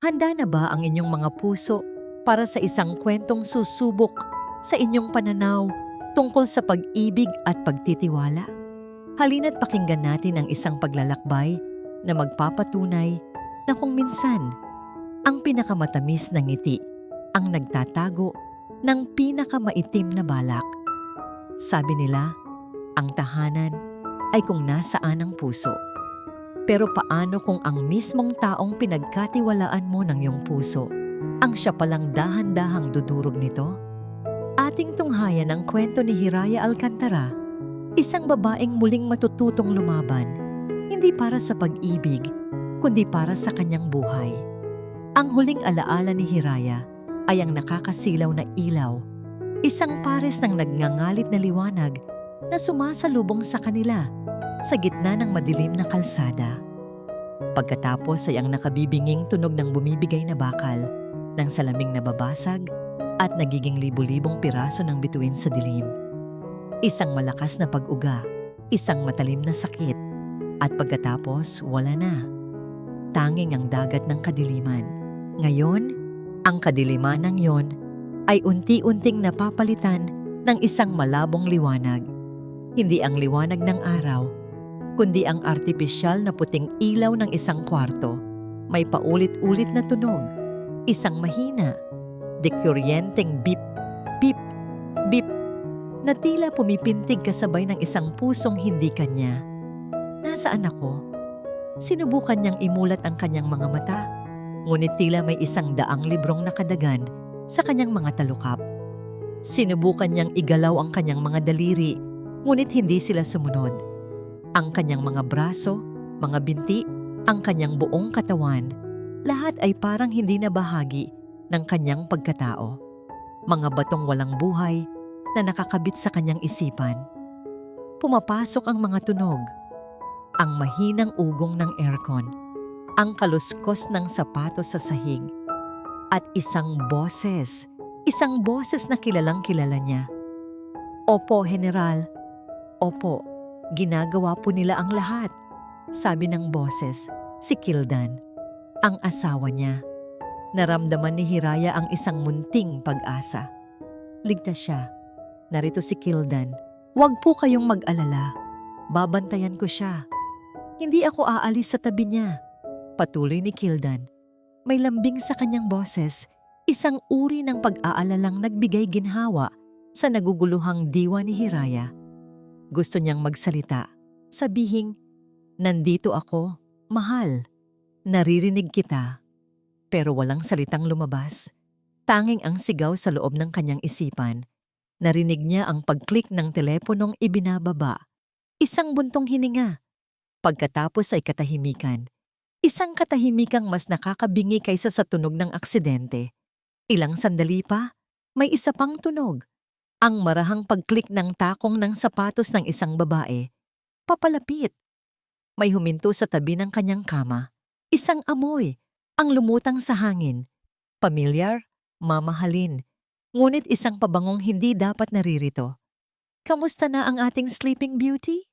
Handa na ba ang inyong mga puso para sa isang kwentong susubok sa inyong pananaw tungkol sa pag-ibig at pagtitiwala? Halina't pakinggan natin ang isang paglalakbay na magpapatunay na kung minsan ang pinakamatamis na ngiti ang nagtatago ng pinakamaitim na balak. Sabi nila, ang tahanan ay kung nasaan ang puso. Pero paano kung ang mismong taong pinagkatiwalaan mo ng iyong puso ang siya palang dahan-dahang dudurog nito? Ating tunghayan ang kwento ni Hiraya Alcantara, isang babaeng muling matututong lumaban, hindi para sa pag-ibig, kundi para sa kanyang buhay. Ang huling alaala ni Hiraya ay ang nakakasilaw na ilaw, isang pares ng nagngangalit na liwanag na sumasalubong sa kanila sa gitna ng madilim na kalsada. Pagkatapos ay ang nakabibinging tunog ng bumibigay na bakal, ng salaming nababasag at nagiging libu-libong piraso ng bituin sa dilim. Isang malakas na pag-uga, isang matalim na sakit, at pagkatapos wala na. Tanging ang dagat ng kadiliman. Ngayon, ang kadilimanang yon ay unti-unting napapalitan ng isang malabong liwanag. Hindi ang liwanag ng araw, kundi ang artipisyal na puting ilaw ng isang kwarto. May paulit-ulit na tunog, isang mahina, dekuryenteng bip, bip, bip, na tila pumipintig kasabay ng isang pusong hindi kanya. Nasaan ako? Sinubukan niyang imulat ang kanyang mga mata, ngunit tila may 100 librong nakadagan sa kanyang mga talukap. Sinubukan niyang igalaw ang kanyang mga daliri, ngunit hindi sila sumunod. Ang kanyang mga braso, mga binti, ang kanyang buong katawan, lahat ay parang hindi na bahagi ng kanyang pagkatao. Mga batong walang buhay na nakakabit sa kanyang isipan. Pumapasok ang mga tunog, ang mahinang ugong ng aircon, ang kaluskos ng sapatos sa sahig, at isang boses na kilalang-kilala niya. Opo, General. Opo. Ginagawa po nila ang lahat, sabi ng boses, si Kildan, ang asawa niya. Naramdaman ni Hiraya ang isang munting pag-asa. Ligtas siya. Narito si Kildan. Huwag po kayong mag-alala. Babantayan ko siya. Hindi ako aalis sa tabi niya. Patuloy ni Kildan. May lambing sa kanyang boses, isang uri ng pag-aalalang nagbigay ginhawa sa naguguluhang diwa ni Hiraya. Gusto niyang magsalita, sabihing, nandito ako, mahal, naririnig kita. Pero walang salitang lumabas. Tanging ang sigaw sa loob ng kanyang isipan. Narinig niya ang pag-click ng teleponong ibinababa. Isang buntong hininga. Pagkatapos ay katahimikan. Isang katahimikang mas nakakabingi kaysa sa tunog ng aksidente. Ilang sandali pa, may isa pang tunog. Ang marahang pag-click ng takong ng sapatos ng isang babae. Papalapit. May huminto sa tabi ng kanyang kama. Isang amoy, ang lumutang sa hangin. Pamilyar, mamahalin. Ngunit isang pabangong hindi dapat naririto. Kamusta na ang ating Sleeping Beauty?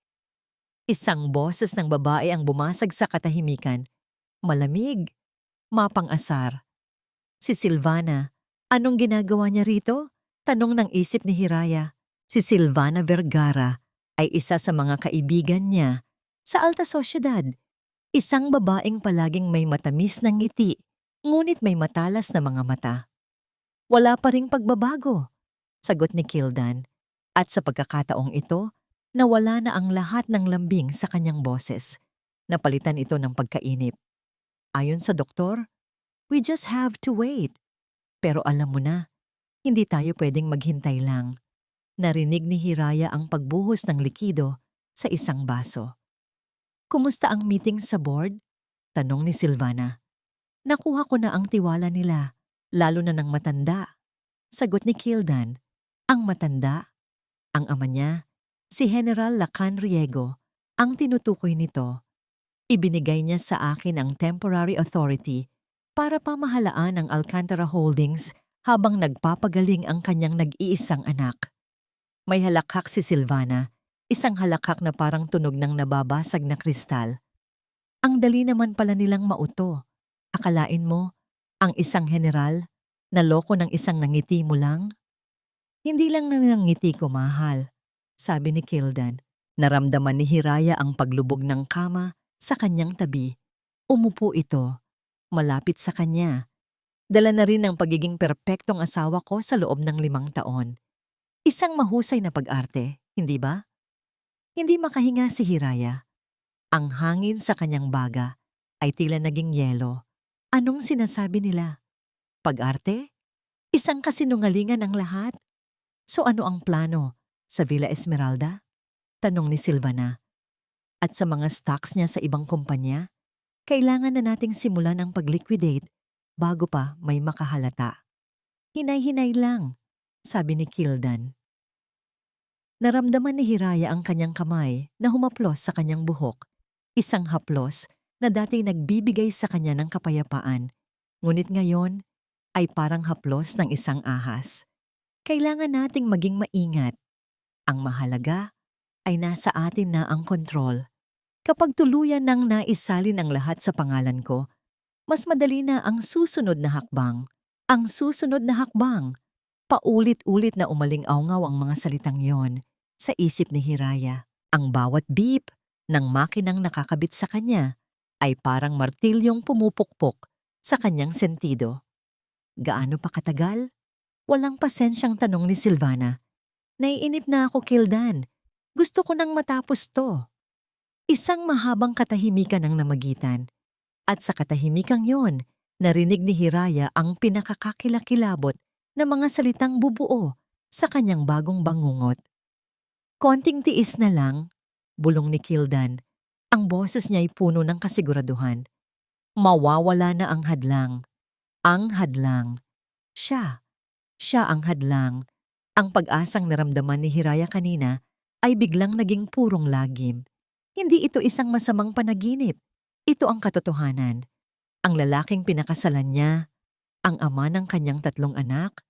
Isang boses ng babae ang bumasag sa katahimikan. Malamig, mapang-asar. Si Silvana, anong ginagawa niya rito? Tanong ng isip ni Hiraya. Si Silvana Vergara ay isa sa mga kaibigan niya sa alta sosyedad. Isang babaeng palaging may matamis na ngiti, ngunit may matalas na mga mata. Wala pa ring pagbabago, sagot ni Kildan. At sa pagkakataong ito, nawala na ang lahat ng lambing sa kanyang boses. Napalitan ito ng pagkainip. Ayon sa doktor, we just have to wait. Pero alam mo na, hindi tayo pwedeng maghintay lang. Narinig ni Hiraya ang pagbuhos ng likido sa isang baso. Kumusta ang meeting sa board? Tanong ni Silvana. Nakuha ko na ang tiwala nila, lalo na ng matanda. Sagot ni Kildan. Ang matanda? Ang ama niya, si General Lacan Riego, ang tinutukoy nito. Ibinigay niya sa akin ang temporary authority para pamahalaan ang Alcantara Holdings habang nagpapagaling ang kanyang nag-iisang anak. May halakhak si Silvana, isang halakhak na parang tunog ng nababasag na kristal. Ang dali naman pala nilang mauto. Akalain mo, Ang isang general, naloko ng isang nangiti mo lang? Hindi lang na nangiti ko, mahal, sabi ni Kildan. Naramdaman ni Hiraya ang paglubog ng kama sa kanyang tabi. Umupo ito, malapit sa kanya. Dala na rin ang pagiging perpektong asawa ko sa loob ng 5 taon. Isang mahusay na pag-arte, hindi ba? Hindi makahinga si Hiraya. Ang hangin sa kanyang baga ay tila naging yelo. Anong sinasabi nila? Pag-arte? Isang kasinungalingan ang lahat? So ano ang plano sa Villa Esmeralda? Tanong ni Silvana. At sa mga stocks niya sa ibang kumpanya, kailangan na nating simulan ang pag-liquidate bago pa may makahalata. Hinay-hinay lang, sabi ni Kildan. Naramdaman ni Hiraya ang kanyang kamay na humaplos sa kanyang buhok. Isang haplos na dati nagbibigay sa kanya ng kapayapaan. Ngunit ngayon ay parang haplos ng isang ahas. Kailangan nating maging maingat. Ang mahalaga ay nasa atin na ang kontrol. Kapag tuluyan nang naisalin ang lahat sa pangalan ko, mas madali na ang susunod na hakbang. Ang susunod na hakbang. Paulit-ulit na umaling-awngaw ang mga salitang yon sa isip ni Hiraya. Ang bawat beep ng makinang nakakabit sa kanya ay parang martilyong pumupukpok sa kanyang sentido. Gaano pa katagal? Walang pasensyang tanong ni Silvana. Naiinip na ako, Kildan. Gusto ko nang matapos to. Isang mahabang katahimikan ang namagitan. At sa katahimikang yon, narinig ni Hiraya ang pinakakakilakilabot na mga salitang bubuo sa kanyang bagong bangungot. Konting tiis na lang, bulong ni Kildan. Ang boses niya ay puno ng kasiguraduhan. Mawawala na ang hadlang. Ang hadlang. Siya ang hadlang. Ang pag-asang naramdaman ni Hiraya kanina ay biglang naging purong lagim. Hindi ito isang masamang panaginip. Ito ang katotohanan. Ang lalaking pinakasalan niya, ang ama ng kanyang 3 anak,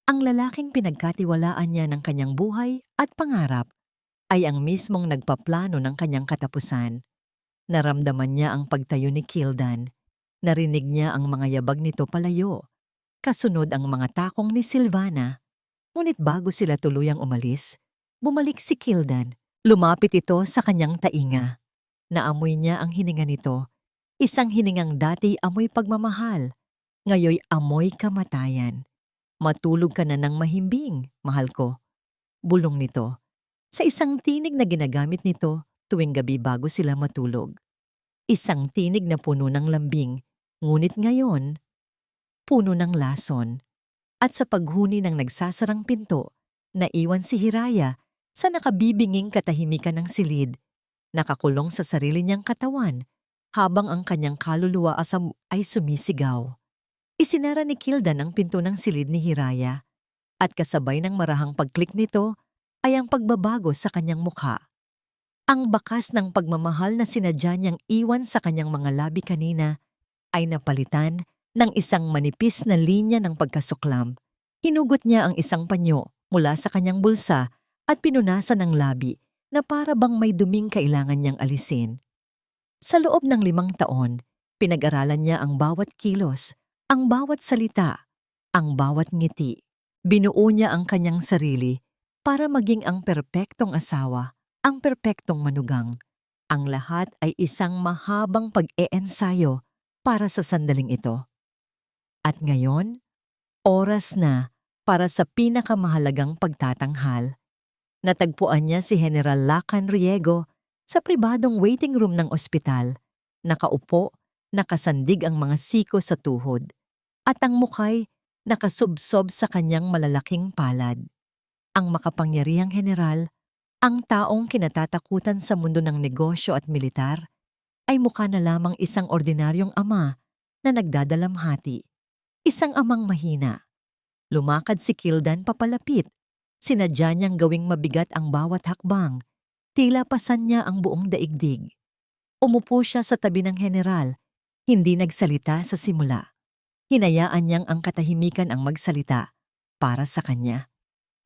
ang lalaking pinagkatiwalaan niya ng kanyang buhay at pangarap, ay ang mismong nagpaplano ng kanyang katapusan. Naramdaman niya ang pagtayo ni Kildan. Narinig niya ang mga yabag nito palayo. Kasunod ang mga takong ni Silvana. Ngunit bago sila tuluyang umalis, bumalik si Kildan. Lumapit ito sa kanyang tainga. Naamoy niya ang hininga nito. Isang hiningang dati amoy pagmamahal. Ngayoy amoy kamatayan. Matulog ka na ng mahimbing, mahal ko. Bulong nito. Sa isang tinig na ginagamit nito tuwing gabi bago sila matulog. Isang tinig na puno ng lambing, ngunit ngayon, puno ng lason. At sa paghuni ng nagsasarang pinto, naiwan si Hiraya sa nakabibinging katahimikan ng silid, nakakulong sa sarili niyang katawan habang ang kanyang kaluluwa ay sumisigaw. Isinara ni Kildan ang pinto ng silid ni Hiraya at kasabay ng marahang pagklik nito ay ang pagbabago sa kanyang mukha. Ang bakas ng pagmamahal na sinadya niyang iwan sa kanyang mga labi kanina ay napalitan ng isang manipis na linya ng pagkasuklam. Hinugot niya ang isang panyo mula sa kanyang bulsa at pinunasan ng labi na para bang may duming kailangan niyang alisin. Sa loob ng 5 taon, pinag-aralan niya ang bawat kilos, ang bawat salita, ang bawat ngiti. Binuo niya ang kanyang sarili para maging ang perpektong asawa, ang perpektong manugang. Ang lahat ay isang mahabang pag-eensayo para sa sandaling ito. At ngayon, oras na para sa pinakamahalagang pagtatanghal. Natagpuan niya si General Lacan Riego sa pribadong waiting room ng ospital. Nakaupo, nakasandig ang mga siko sa tuhod, at ang mukhay nakasubsob sa kanyang malalaking palad. Ang makapangyarihang general, ang taong kinatatakutan sa mundo ng negosyo at militar, ay mukha na lamang isang ordinaryong ama na nagdadalamhati. Isang amang mahina. Lumakad si Kildan papalapit. Sinadya niyang gawing mabigat ang bawat hakbang. Tila pasan niya ang buong daigdig. Umupo siya sa tabi ng general. Hindi nagsalita sa simula. Hinayaan niyang ang katahimikan ang magsalita para sa kanya.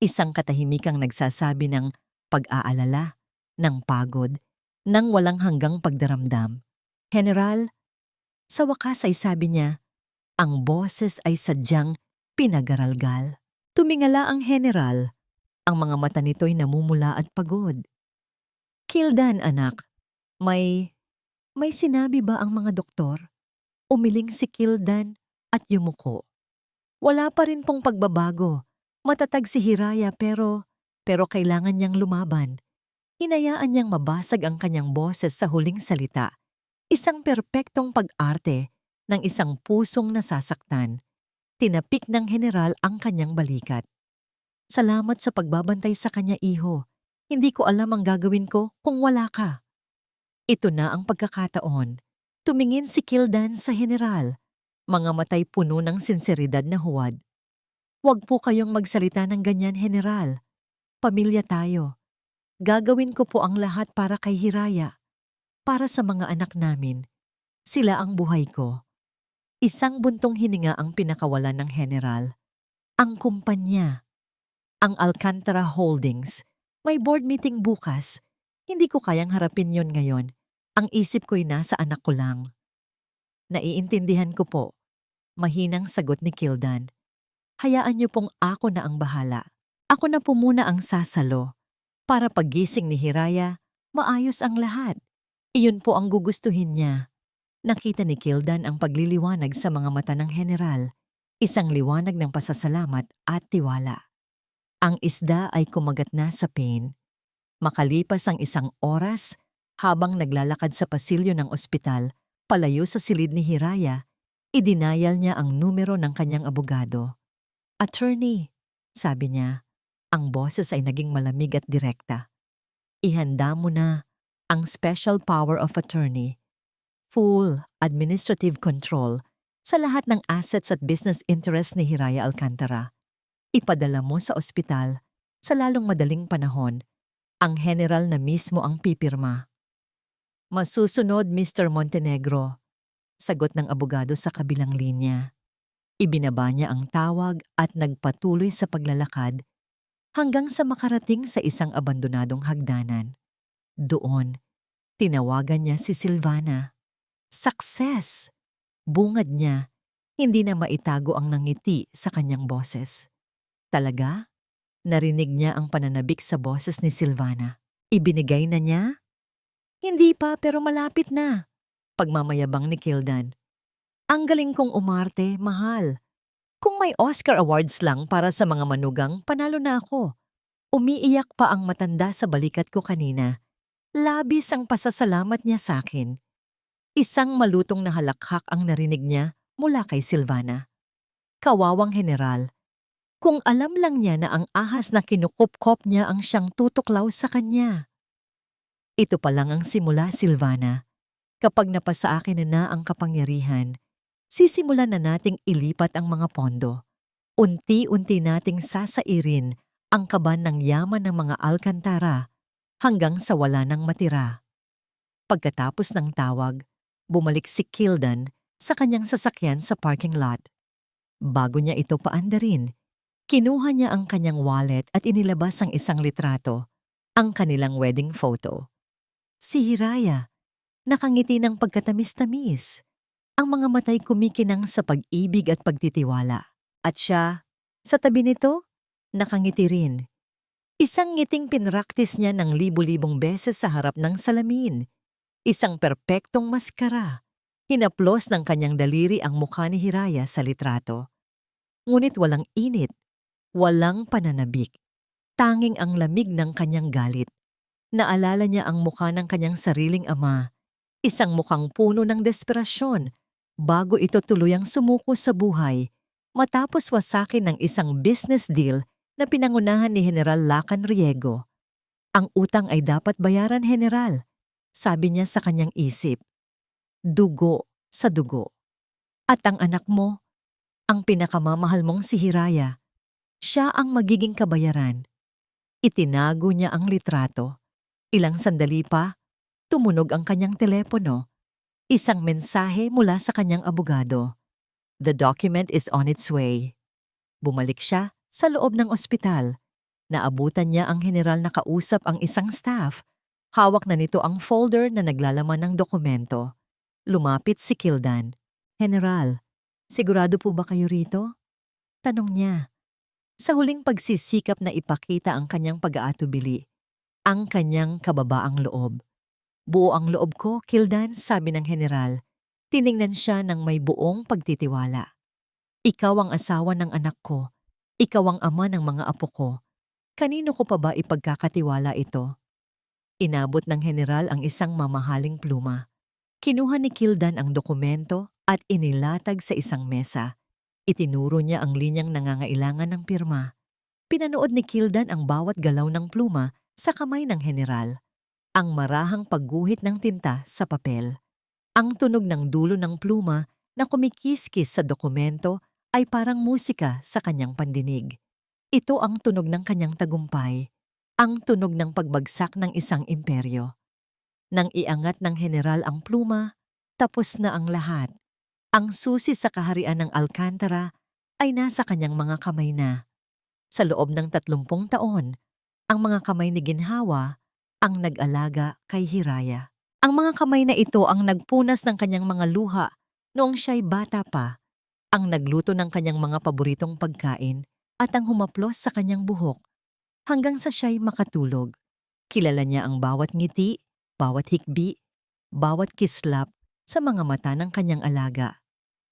Isang katahimikang nagsasabi ng pag-aalala, ng pagod, ng walang hanggang pagdaramdam. General, sa wakas ay sabi niya, Ang boses ay sadyang pinagaralgal. Tumingala ang general. Ang mga mata nito'y namumula at pagod. Kildan, anak, may sinabi ba ang mga doktor? Umiling si Kildan at yumuko. Wala pa rin pong pagbabago. Matatag si Hiraya pero kailangan niyang lumaban. Hinayaan niyang mabasag ang kanyang boses sa huling salita. Isang perpektong pag-arte ng isang pusong nasasaktan. Tinapik ng general ang kanyang balikat. Salamat sa pagbabantay sa kanya, iho. Hindi ko alam ang gagawin ko kung wala ka. Ito na ang pagkakataon. Tumingin si Kildan sa general. Mga matay puno ng sinseridad na huwad. Huwag po kayong magsalita ng ganyan, general. Pamilya tayo. Gagawin ko po ang lahat para kay Hiraya. Para sa mga anak namin. Sila ang buhay ko. Isang buntong hininga ang pinakawalan ng general. Ang kumpanya. Ang Alcantara Holdings. May board meeting bukas. Hindi ko kayang harapin yon ngayon. Ang isip ko'y nasa anak ko lang. Naiintindihan ko po. Mahinang sagot ni Kildan. Hayaan niyo pong ako na ang bahala. Ako na po muna ang sasalo. Para paggising ni Hiraya, maayos ang lahat. Iyon po ang gugustuhin niya. Nakita ni Kildan ang pagliliwanag sa mga mata ng general. Isang liwanag ng pasasalamat at tiwala. Ang isda ay kumagat na sa pain. Makalipas ang isang oras, habang naglalakad sa pasilyo ng ospital, palayo sa silid ni Hiraya, idinayal niya ang numero ng kanyang abogado. Attorney, sabi niya, ang boses ay naging malamig at direkta. Ihanda mo na ang special power of attorney, full administrative control sa lahat ng assets at business interests ni Hiraya Alcantara. Ipadala mo sa ospital sa lalong madaling panahon. Ang general na mismo ang pipirma. Masusunod, Mr. Montenegro, sagot ng abogado sa kabilang linya. Ibinaba niya ang tawag at nagpatuloy sa paglalakad hanggang sa makarating sa isang abandonadong hagdanan. Doon, tinawagan niya si Silvana. Success! Bungad niya, hindi na maitago ang nangiti sa kanyang boses. Talaga? Narinig niya ang pananabik sa boses ni Silvana. Ibinigay na niya? Hindi pa, pero malapit na. Pagmamayabang ni Kildan. Ang galing kong umarte, mahal. Kung may Oscar Awards lang para sa mga manugang, panalo na ako. Umiiyak pa ang matanda sa balikat ko kanina. Labis ang pasasalamat niya sa akin. Isang malutong na halakhak ang narinig niya mula kay Silvana. Kawawang general. Kung alam lang niya na ang ahas na kinukupkop niya ang siyang tutuklaw sa kanya. Ito pa lang ang simula, Silvana. Kapag napasa akin na ang kapangyarihan, sisimulan na nating ilipat ang mga pondo. Unti-unti nating sasairin ang kaban ng yaman ng mga Alcantara hanggang sa wala nang matira. Pagkatapos ng tawag, bumalik si Kildan sa kanyang sasakyan sa parking lot. Bago niya ito paandarin, kinuha niya ang kanyang wallet at inilabas ang isang litrato, ang kanilang wedding photo. Si Hiraya, nakangiti ng pagkatamis-tamis. Ang mga matay kumikinang sa pag-ibig at pagtitiwala. At siya, sa tabi nito, nakangiti rin. Isang ngiting pinraktis niya ng libu-libong beses sa harap ng salamin. Isang perpektong maskara. Hinaplos ng kanyang daliri ang mukha ni Hiraya sa litrato. Ngunit walang init. Walang pananabik. Tanging ang lamig ng kanyang galit. Naalala niya ang mukha ng kanyang sariling ama, isang mukhang puno ng desperasyon, bago ito tuluyang sumuko sa buhay, matapos wasakin ng isang business deal na pinangunahan ni General Lacan Riego. Ang utang ay dapat bayaran, General, sabi niya sa kanyang isip. Dugo sa dugo. At ang anak mo, ang pinakamamahal mong si Hiraya, siya ang magiging kabayaran. Itinago niya ang litrato. Ilang sandali pa, tumunog ang kanyang telepono. Isang mensahe mula sa kanyang abogado. The document is on its way. Bumalik siya sa loob ng ospital. Naabutan niya ang general na kausap ang isang staff. Hawak na nito ang folder na naglalaman ng dokumento. Lumapit si Kildan. General, Sigurado po ba kayo rito? Tanong niya. Sa huling pagsisikap na ipakita ang kanyang pag-aatubili, ang kanyang kababaang loob. Buo ang loob ko, Kildan, sabi ng general. Tiningnan siya ng may buong pagtitiwala. Ikaw ang asawa ng anak ko. Ikaw ang ama ng mga apo ko. Kanino ko pa ba ipagkakatiwala ito? Inabot ng general ang isang mamahaling pluma. Kinuha ni Kildan ang dokumento at inilatag sa isang mesa. Itinuro niya ang linyang nangangailangan ng pirma. Pinanood ni Kildan ang bawat galaw ng pluma sa kamay ng general. Ang marahang pagguhit ng tinta sa papel. Ang tunog ng dulo ng pluma na kumikiskis sa dokumento ay parang musika sa kanyang pandinig. Ito ang tunog ng kanyang tagumpay, ang tunog ng pagbagsak ng isang imperyo. Nang iangat ng general ang pluma, tapos na ang lahat. Ang susi sa kaharian ng Alcantara ay nasa kanyang mga kamay na. Sa loob ng 30 taon, ang mga kamay ni Ginhawa ang nag-alaga kay Hiraya. Ang mga kamay na ito ang nagpunas ng kanyang mga luha noong siya'y bata pa, ang nagluto ng kanyang mga paboritong pagkain at ang humaplos sa kanyang buhok hanggang sa siya'y makatulog. Kilala niya ang bawat ngiti, bawat hikbi, bawat kislap sa mga mata ng kanyang alaga.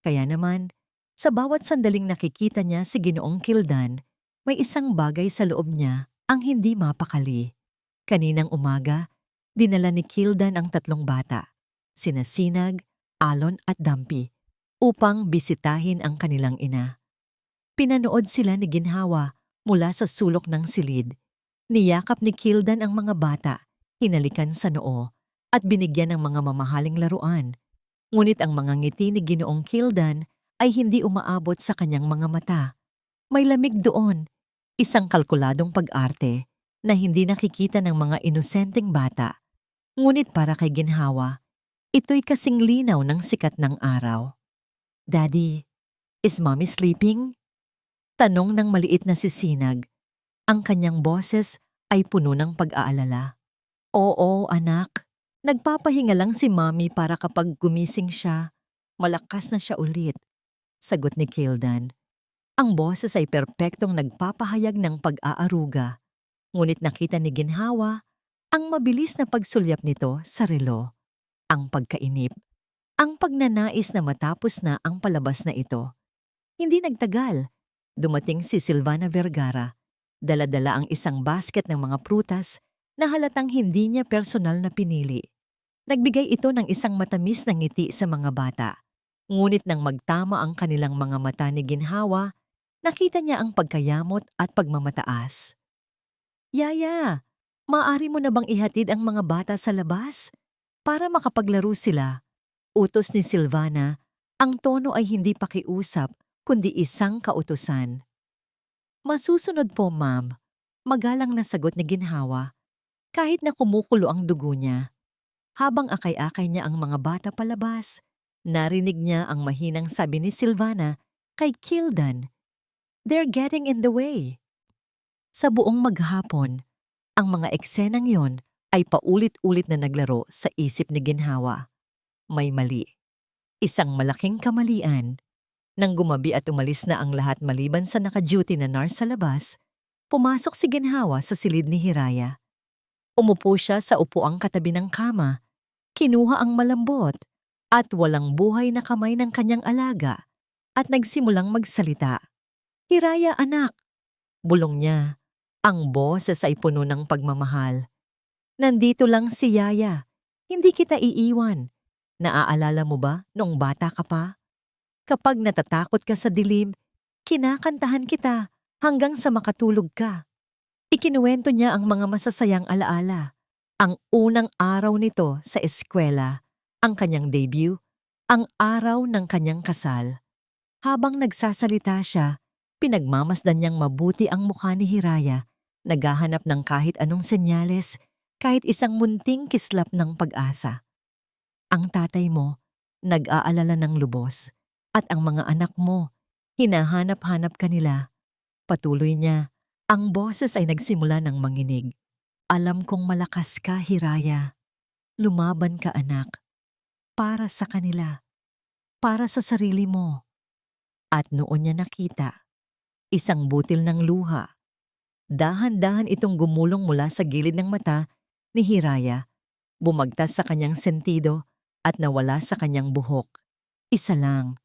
Kaya naman, sa bawat sandaling nakikita niya si Ginoong Kildan, may isang bagay sa loob niya ang hindi mapakali. Kaninang umaga, dinala ni Kildan ang 3 bata, sina Sinag, Alon at Dampi, upang bisitahin ang kanilang ina. Pinanood sila ni Ginhawa mula sa sulok ng silid. Niyakap ni Kildan ang mga bata, hinalikan sa noo, at binigyan ng mga mamahaling laruan. Ngunit ang mga ngiti ni Ginoong Kildan ay hindi umaabot sa kanyang mga mata. May lamig doon, isang kalkuladong pag-arte na hindi nakikita ng mga inosenteng bata. Ngunit para kay Ginhawa, ito'y kasing linaw ng sikat ng araw. Daddy, is Mommy sleeping? Tanong ng maliit na si Sinag. Ang kanyang boses ay puno ng pag-aalala. Oo, anak. Nagpapahinga lang si Mommy para kapag gumising siya, malakas na siya ulit. Sagot ni Kildan. Ang boses ay perpektong nagpapahayag ng pag-aaruga. Ngunit nakita ni Ginhawa ang mabilis na pagsulyap nito sa relo. Ang pagkainip. Ang pagnanais na matapos na ang palabas na ito. Hindi nagtagal. Dumating si Silvana Vergara. Dala-dala ang isang basket ng mga prutas na halatang hindi niya personal na pinili. Nagbigay ito ng isang matamis na ngiti sa mga bata. Ngunit nang magtama ang kanilang mga mata ni Ginhawa, nakita niya ang pagkayamot at pagmamataas. Yaya, maaari mo na bang ihatid ang mga bata sa labas? Para makapaglaro sila. Utos ni Silvana, ang tono ay hindi pakiusap kundi isang kautusan. Masusunod po, ma'am. Magalang na sagot ni Ginhawa. Kahit na kumukulo ang dugo niya. Habang akay-akay niya ang mga bata palabas, narinig niya ang mahinang sabi ni Silvana kay Kildan. They're getting in the way. Sa buong maghapon, ang mga eksenang yon ay paulit-ulit na naglaro sa isip ni Ginhawa. May mali. Isang malaking kamalian. Nang gumabi at umalis na ang lahat maliban sa naka-duty na nurse sa labas, pumasok si Ginhawa sa silid ni Hiraya. Umupo siya sa upuang katabi ng kama, kinuha ang malambot at walang buhay na kamay ng kanyang alaga at nagsimulang magsalita. Hiraya, anak! Bulong niya. Ang boses ay puno ng pagmamahal. Nandito lang si Yaya. Hindi kita iiwan. Naaalala mo ba noong bata ka pa? Kapag natatakot ka sa dilim, kinakantahan kita hanggang sa makatulog ka. Ikinuwento niya ang mga masasayang alaala. Ang unang araw nito sa eskwela, ang kanyang debut, ang araw ng kanyang kasal. Habang nagsasalita siya, pinagmamasdan niyang mabuti ang mukha ni Hiraya, naghahanap ng kahit anong senyales, kahit isang munting kislap ng pag-asa. Ang tatay mo, nag-aalala ng lubos, at ang mga anak mo, hinahanap-hanap ka nila. Patuloy niya, ang boses ay nagsimula ng manginig. Alam kong malakas ka, Hiraya. Lumaban ka, anak. Para sa kanila. Para sa sarili mo. At noon niya nakita isang butil ng luha. Dahan-dahan itong gumulong mula sa gilid ng mata ni Hiraya, bumagtas sa kanyang sentido at nawala sa kanyang buhok. Isa lang,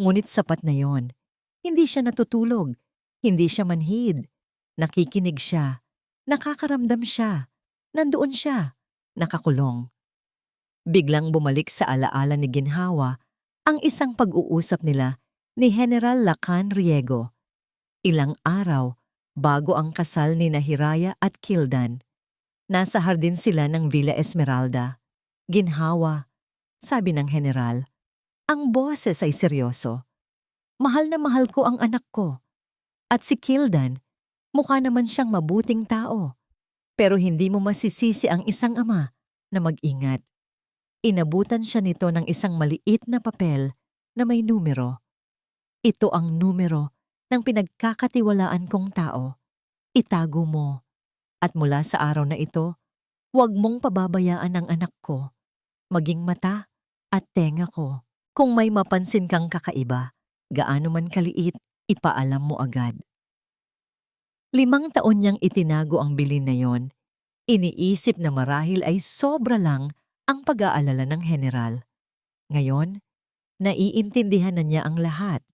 ngunit sapat na yon. Hindi siya natutulog, hindi siya manhid. Nakikinig siya, nakakaramdam siya, nandoon siya, nakakulong. Biglang bumalik sa alaala ni Ginhawa ang isang pag-uusap nila ni General Lacan Riego. Ilang araw bago ang kasal ni Hiraya at Kildan. Nasa hardin sila ng Villa Esmeralda. Ginhawa, sabi ng general, ang boses ay seryoso. Mahal na mahal ko ang anak ko. At si Kildan, mukha naman siyang mabuting tao. Pero hindi mo masisisi ang isang ama na mag-ingat. Inabutan siya nito ng isang maliit na papel na may numero. Ito ang numero ng pinagkakatiwalaan kong tao. Itago mo. At mula sa araw na ito, huwag mong pababayaan ang anak ko, maging mata at tenga ko. Kung may mapansin kang kakaiba, gaano man kaliit, ipaalam mo agad. 5 taon niyang itinago ang bilin na yon. Iniisip na marahil ay sobra lang ang pag-aalala ng general. Ngayon, naiintindihan na niya ang lahat.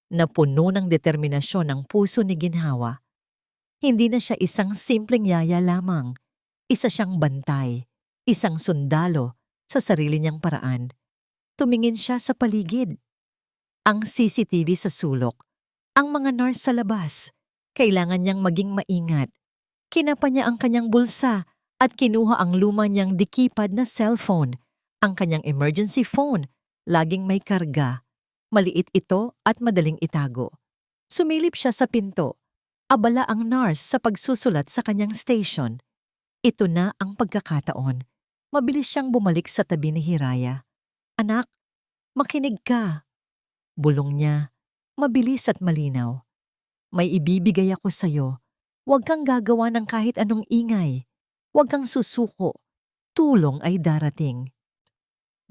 Napuno ng determinasyon ang puso ni Ginhawa. Hindi na siya isang simpleng yaya lamang. Isa siyang bantay, isang sundalo sa sarili niyang paraan. Tumingin siya sa paligid. Ang CCTV sa sulok, ang mga nurse sa labas. Kailangan niyang maging maingat. Kinapa niya ang kanyang bulsa at kinuha ang luma niyang dikipad na cellphone. Ang kanyang emergency phone, laging may karga. Maliit ito at madaling itago. Sumilip siya sa pinto. Abala ang nurse sa pagsusulat sa kanyang station. Ito na ang pagkakataon. Mabilis siyang bumalik sa tabi ni Hiraya. Anak, makinig ka. Bulong niya, mabilis at malinaw. May ibibigay ako sa'yo. Huwag kang gagawa ng kahit anong ingay. Huwag kang susuko. Tulong ay darating.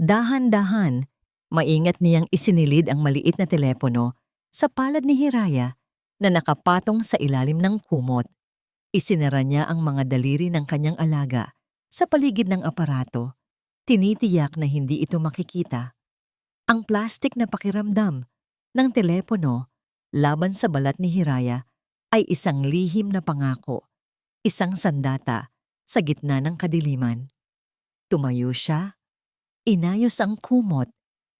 Dahan-dahan, maingat niyang isinilid ang maliit na telepono sa palad ni Hiraya na nakapatong sa ilalim ng kumot. Isinara niya ang mga daliri ng kanyang alaga sa paligid ng aparato. Tinitiyak na hindi ito makikita. Ang plastik na pakiramdam ng telepono laban sa balat ni Hiraya ay isang lihim na pangako, isang sandata sa gitna ng kadiliman. Tumayo siya, inayos ang kumot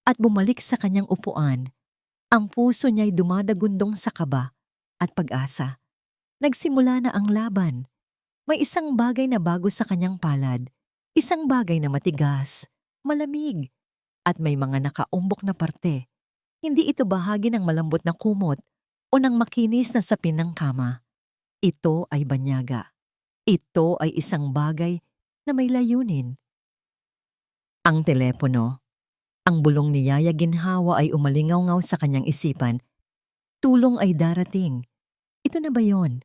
at bumalik sa kanyang upuan. Ang puso niya'y dumadagundong sa kaba at pag-asa. Nagsimula na ang laban. May isang bagay na bago sa kanyang palad, isang bagay na matigas, malamig, at may mga nakaumbok na parte. Hindi ito bahagi ng malambot na kumot o ng makinis na sapin ng kama. Ito ay banyaga. Ito ay isang bagay na may layunin. Ang telepono. Ang bulong ni Yaya Ginhawa ay umalingaw-ngaw sa kanyang isipan. Tulong ay darating. Ito na ba yon?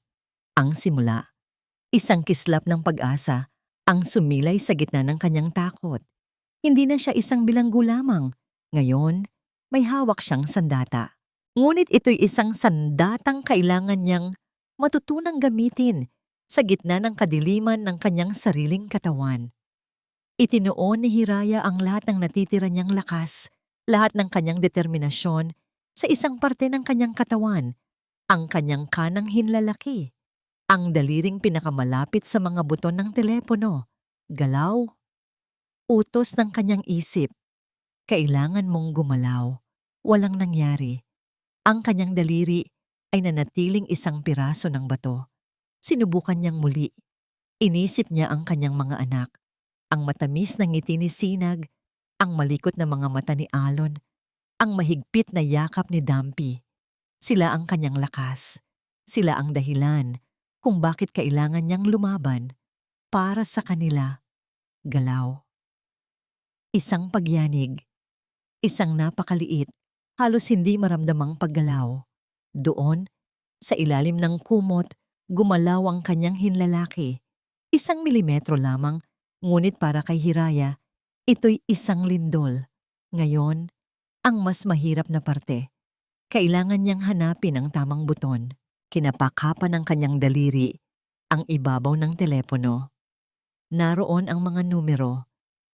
Ang simula. Isang kislap ng pag-asa ang sumilay sa gitna ng kanyang takot. Hindi na siya isang bilanggo lamang. Ngayon, may hawak siyang sandata. Ngunit ito'y isang sandatang kailangan niyang matutunang gamitin sa gitna ng kadiliman ng kanyang sariling katawan. Itinuon ni Hiraya ang lahat ng natitira niyang lakas, lahat ng kanyang determinasyon sa isang parte ng kanyang katawan, ang kanyang kanang hinlalaki, ang daliring pinakamalapit sa mga buton ng telepono, galaw, utos ng kanyang isip. Kailangan mong gumalaw. Walang nangyari. Ang kanyang daliri ay nanatiling isang piraso ng bato. Sinubukan niyang muli. Inisip niya ang kanyang mga anak. Ang matamis na ngiti ni Sinag, ang malikot na mga mata ni Alon, ang mahigpit na yakap ni Dampi. Sila ang kanyang lakas. Sila ang dahilan kung bakit kailangan niyang lumaban para sa kanila. Galaw. Isang pagyanig. Isang napakaliit, halos hindi maramdamang paggalaw. Doon, sa ilalim ng kumot, gumalaw ang kanyang hinlalaki. 1 milimetro lamang, ngunit para kay Hiraya, ito'y isang lindol. Ngayon, ang mas mahirap na parte. Kailangan niyang hanapin ang tamang buton. Kinapakapan ng kanyang daliri ang ibabaw ng telepono. Naroon ang mga numero.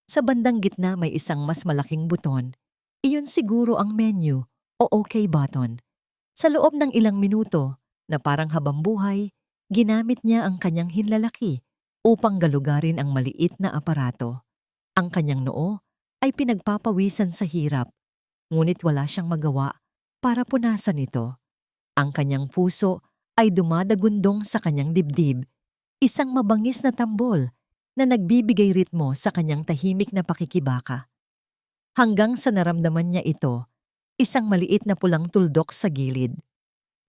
Sa bandang gitna may isang mas malaking buton. Iyon siguro ang menu o OK button. Sa loob ng ilang minuto na parang habambuhay, ginamit niya ang kanyang hinlalaki upang galugarin ang maliit na aparato. Ang kanyang noo ay pinagpapawisan sa hirap, ngunit wala siyang magawa para punasan ito. Ang kanyang puso ay dumadagundong sa kanyang dibdib, isang mabangis na tambol na nagbibigay ritmo sa kanyang tahimik na pakikibaka. Hanggang sa naramdaman niya ito, isang maliit na pulang tuldok sa gilid.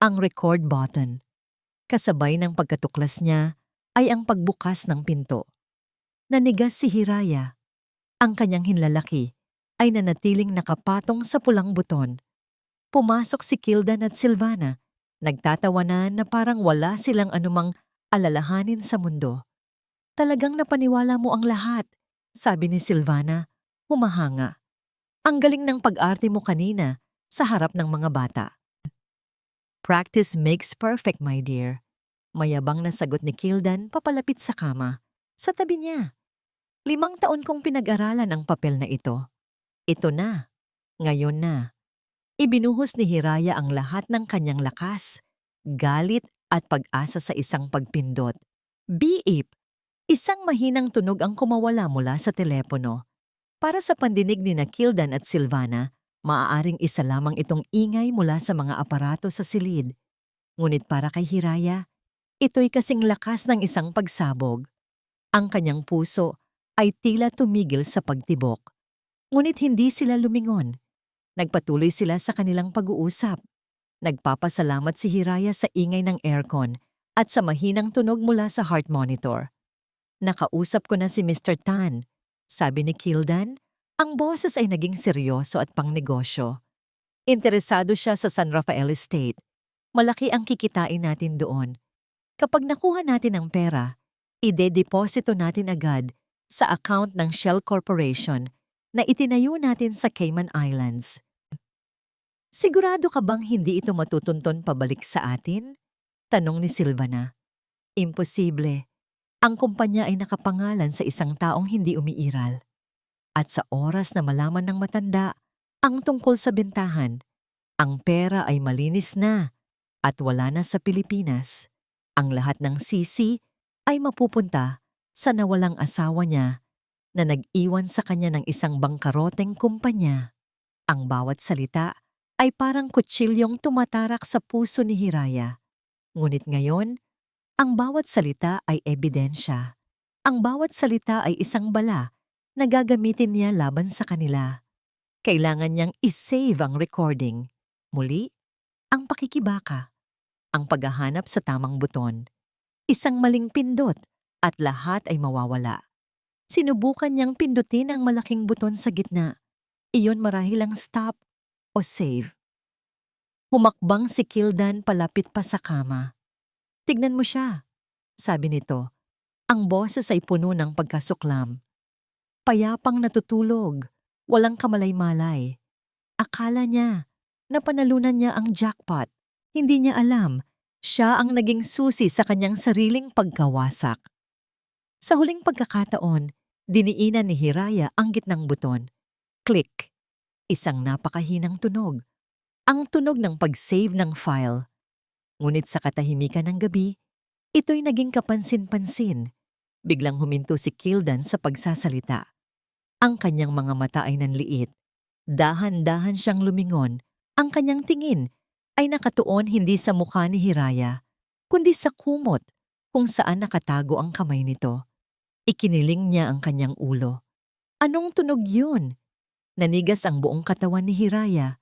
Ang record button. Kasabay ng pagkatuklas niya ay ang pagbukas ng pinto. Nanigas si Hiraya. Ang kanyang hinlalaki ay nanatiling nakapatong sa pulang buton. Pumasok si Kildan at Silvana, nagtatawanan na parang wala silang anumang alalahanin sa mundo. Talagang napaniwala mo ang lahat, sabi ni Silvana, humahanga. Ang galing ng pag-arte mo kanina sa harap ng mga bata. Practice makes perfect, my dear. Mayabang na sagot ni Kildan papalapit sa kama. Sa tabi niya. 5 taon kong pinag-aralan ang papel na ito. Ito na. Ngayon na. Ibinuhos ni Hiraya ang lahat ng kanyang lakas, galit at pag-asa sa isang pagpindot. Beep! Isang mahinang tunog ang kumawala mula sa telepono. Para sa pandinig ni Kildan at Silvana, maaaring isa lamang itong ingay mula sa mga aparato sa silid. Ngunit para kay Hiraya, ito'y kasing lakas ng isang pagsabog. Ang kanyang puso ay tila tumigil sa pagtibok. Ngunit hindi sila lumingon. Nagpatuloy sila sa kanilang pag-uusap. Nagpapasalamat si Hiraya sa ingay ng aircon at sa mahinang tunog mula sa heart monitor. Nakausap ko na si Mr. Tan, sabi ni Kildan. Ang boses ay naging seryoso at pangnegosyo. Interesado siya sa San Rafael Estate. Malaki ang kikitain natin doon. Kapag nakuha natin ang pera, ide-deposito natin agad sa account ng Shell Corporation na itinayo natin sa Cayman Islands. Sigurado ka bang hindi ito matutunton pabalik sa atin? Tanong ni Silvana. Imposible. Ang kumpanya ay nakapangalan sa isang taong hindi umiiral. At sa oras na malaman ng matanda ang tungkol sa bentahan, ang pera ay malinis na at wala na sa Pilipinas. Ang lahat ng sisi ay mapupunta sa nawalang asawa niya na nag-iwan sa kanya ng isang bangkaroteng kumpanya. Ang bawat salita ay parang kutsilyong tumatarak sa puso ni Hiraya. Ngunit ngayon, ang bawat salita ay ebidensya. Ang bawat salita ay isang bala na gagamitin niya laban sa kanila. Kailangan niyang isave ang recording. Muli, ang pakikibaka. Ang paghahanap sa tamang buton. Isang maling pindot at lahat ay mawawala. Sinubukan niyang pindutin ang malaking buton sa gitna. Iyon marahil ang stop o save. Humakbang si Kildan palapit pa sa kama. Tignan mo siya, sabi nito. Ang boses ay puno ng pagkasuklam. Payapang natutulog, walang kamalay-malay. Akala niya na panalunan niya ang jackpot. Hindi niya alam, siya ang naging susi sa kanyang sariling pagkawasak. Sa huling pagkakataon, diniinan ni Hiraya ang gitnang buton. Click! Isang napakahinang tunog. Ang tunog ng pag-save ng file. Ngunit sa katahimikan ng gabi, ito'y naging kapansin-pansin. Biglang huminto si Kildan sa pagsasalita. Ang kanyang mga mata ay nanliit. Dahan-dahan siyang lumingon. Ang kanyang tingin ay nakatuon hindi sa mukha ni Hiraya, kundi sa kumot kung saan nakatago ang kamay nito. Ikiniling niya ang kanyang ulo. Anong tunog yun? Nanigas ang buong katawan ni Hiraya.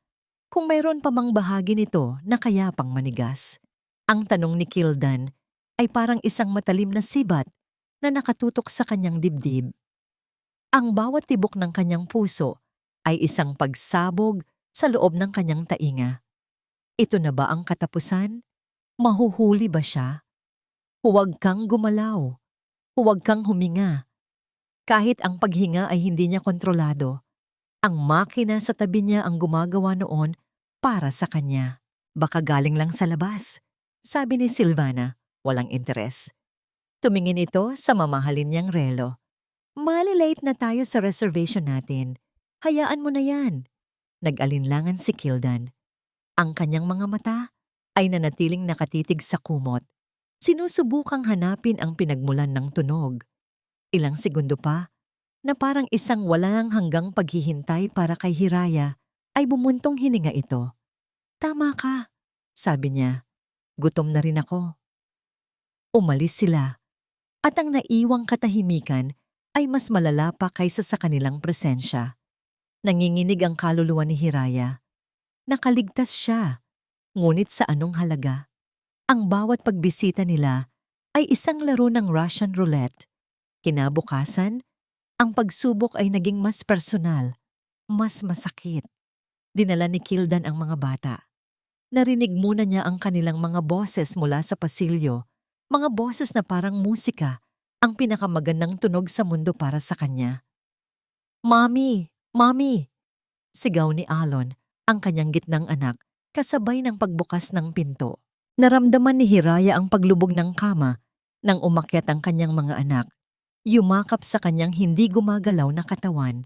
Kung mayroon pa mang bahagi nito na kaya pang manigas. Ang tanong ni Kildan ay parang isang matalim na sibat na nakatutok sa kanyang dibdib. Ang bawat tibok ng kanyang puso ay isang pagsabog sa loob ng kanyang tainga. Ito na ba ang katapusan? Mahuhuli ba siya? Huwag kang gumalaw. Huwag kang huminga. Kahit ang paghinga ay hindi niya kontrolado. Ang makina sa tabi niya ang gumagawa noon para sa kanya. Baka galing lang sa labas, sabi ni Silvana, walang interes. Tumingin ito sa mamahalin niyang relo. Malilate na tayo sa reservation natin. Hayaan mo na yan. Nag-alinlangan si Kildan. Ang kanyang mga mata ay nanatiling nakatitig sa kumot. Sinusubukang hanapin ang pinagmulan ng tunog. Ilang segundo pa, na parang isang walang hanggang paghihintay para kay Hiraya, ay bumuntong hininga ito. Tama ka, sabi niya. Gutom na rin ako. Umalis sila, at ang naiwang katahimikan ay mas malala pa kaysa sa kanilang presensya. Nanginginig ang kaluluwa ni Hiraya. Nakaligtas siya, ngunit sa anong halaga? Ang bawat pagbisita nila ay isang laro ng Russian roulette. Kinabukasan, ang pagsubok ay naging mas personal, mas masakit. Dinala ni Kildan ang mga bata. Narinig muna niya ang kanilang mga boses mula sa pasilyo, mga boses na parang musika, ang pinakamagandang tunog sa mundo para sa kanya. Mommy! Mommy! Sigaw ni Alon, ang kanyang gitnang anak, kasabay ng pagbukas ng pinto. Naramdaman ni Hiraya ang paglubog ng kama nang umakyat ang kanyang mga anak. Yumakap sa kanyang hindi gumagalaw na katawan.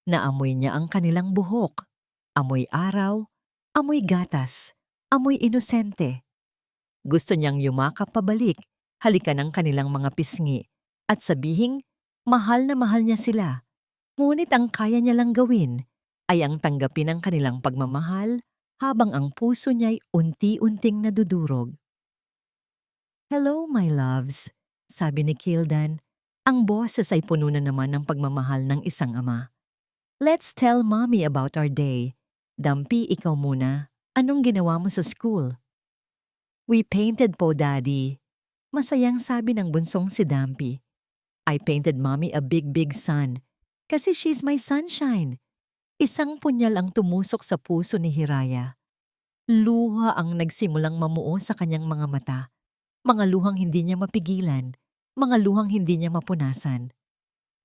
Naamoy niya ang kanilang buhok. Amoy araw, amoy gatas, amoy inosente. Gusto niyang yumakap pabalik, halikan ang kanilang mga pisngi, at sabihing mahal na mahal niya sila. Ngunit ang kaya niya lang gawin ay ang tanggapin ang kanilang pagmamahal habang ang puso niya'y unti-unting nadudurog. Hello, my loves, sabi ni Kildan. Ang boses ay puno na naman ng pagmamahal ng isang ama. Let's tell mommy about our day. Dampi, ikaw muna. Anong ginawa mo sa school? We painted po, Daddy. Masayang sabi ng bunsong si Dampi. I painted mommy a big sun. Kasi she's my sunshine. Isang punyal ang tumusok sa puso ni Hiraya. Luha ang nagsimulang mamuo sa kanyang mga mata. Mga luhang hindi niya mapigilan. Mga luhang hindi niya mapunasan.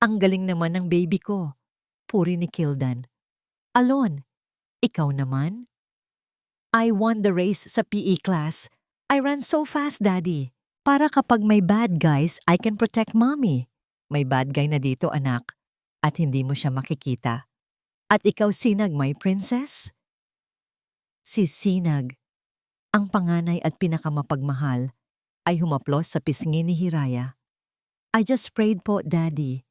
Ang galing naman ng baby ko, puri ni Kildan. Alon, ikaw naman? I won the race sa PE class. I ran so fast, Daddy. Para kapag may bad guys, I can protect mommy. May bad guy na dito, anak. At hindi mo siya makikita. At ikaw, Sinag, my princess? Si Sinag, ang panganay at pinakamapagmahal, ay humaplos sa pisngi ni Hiraya. I just prayed po, Daddy.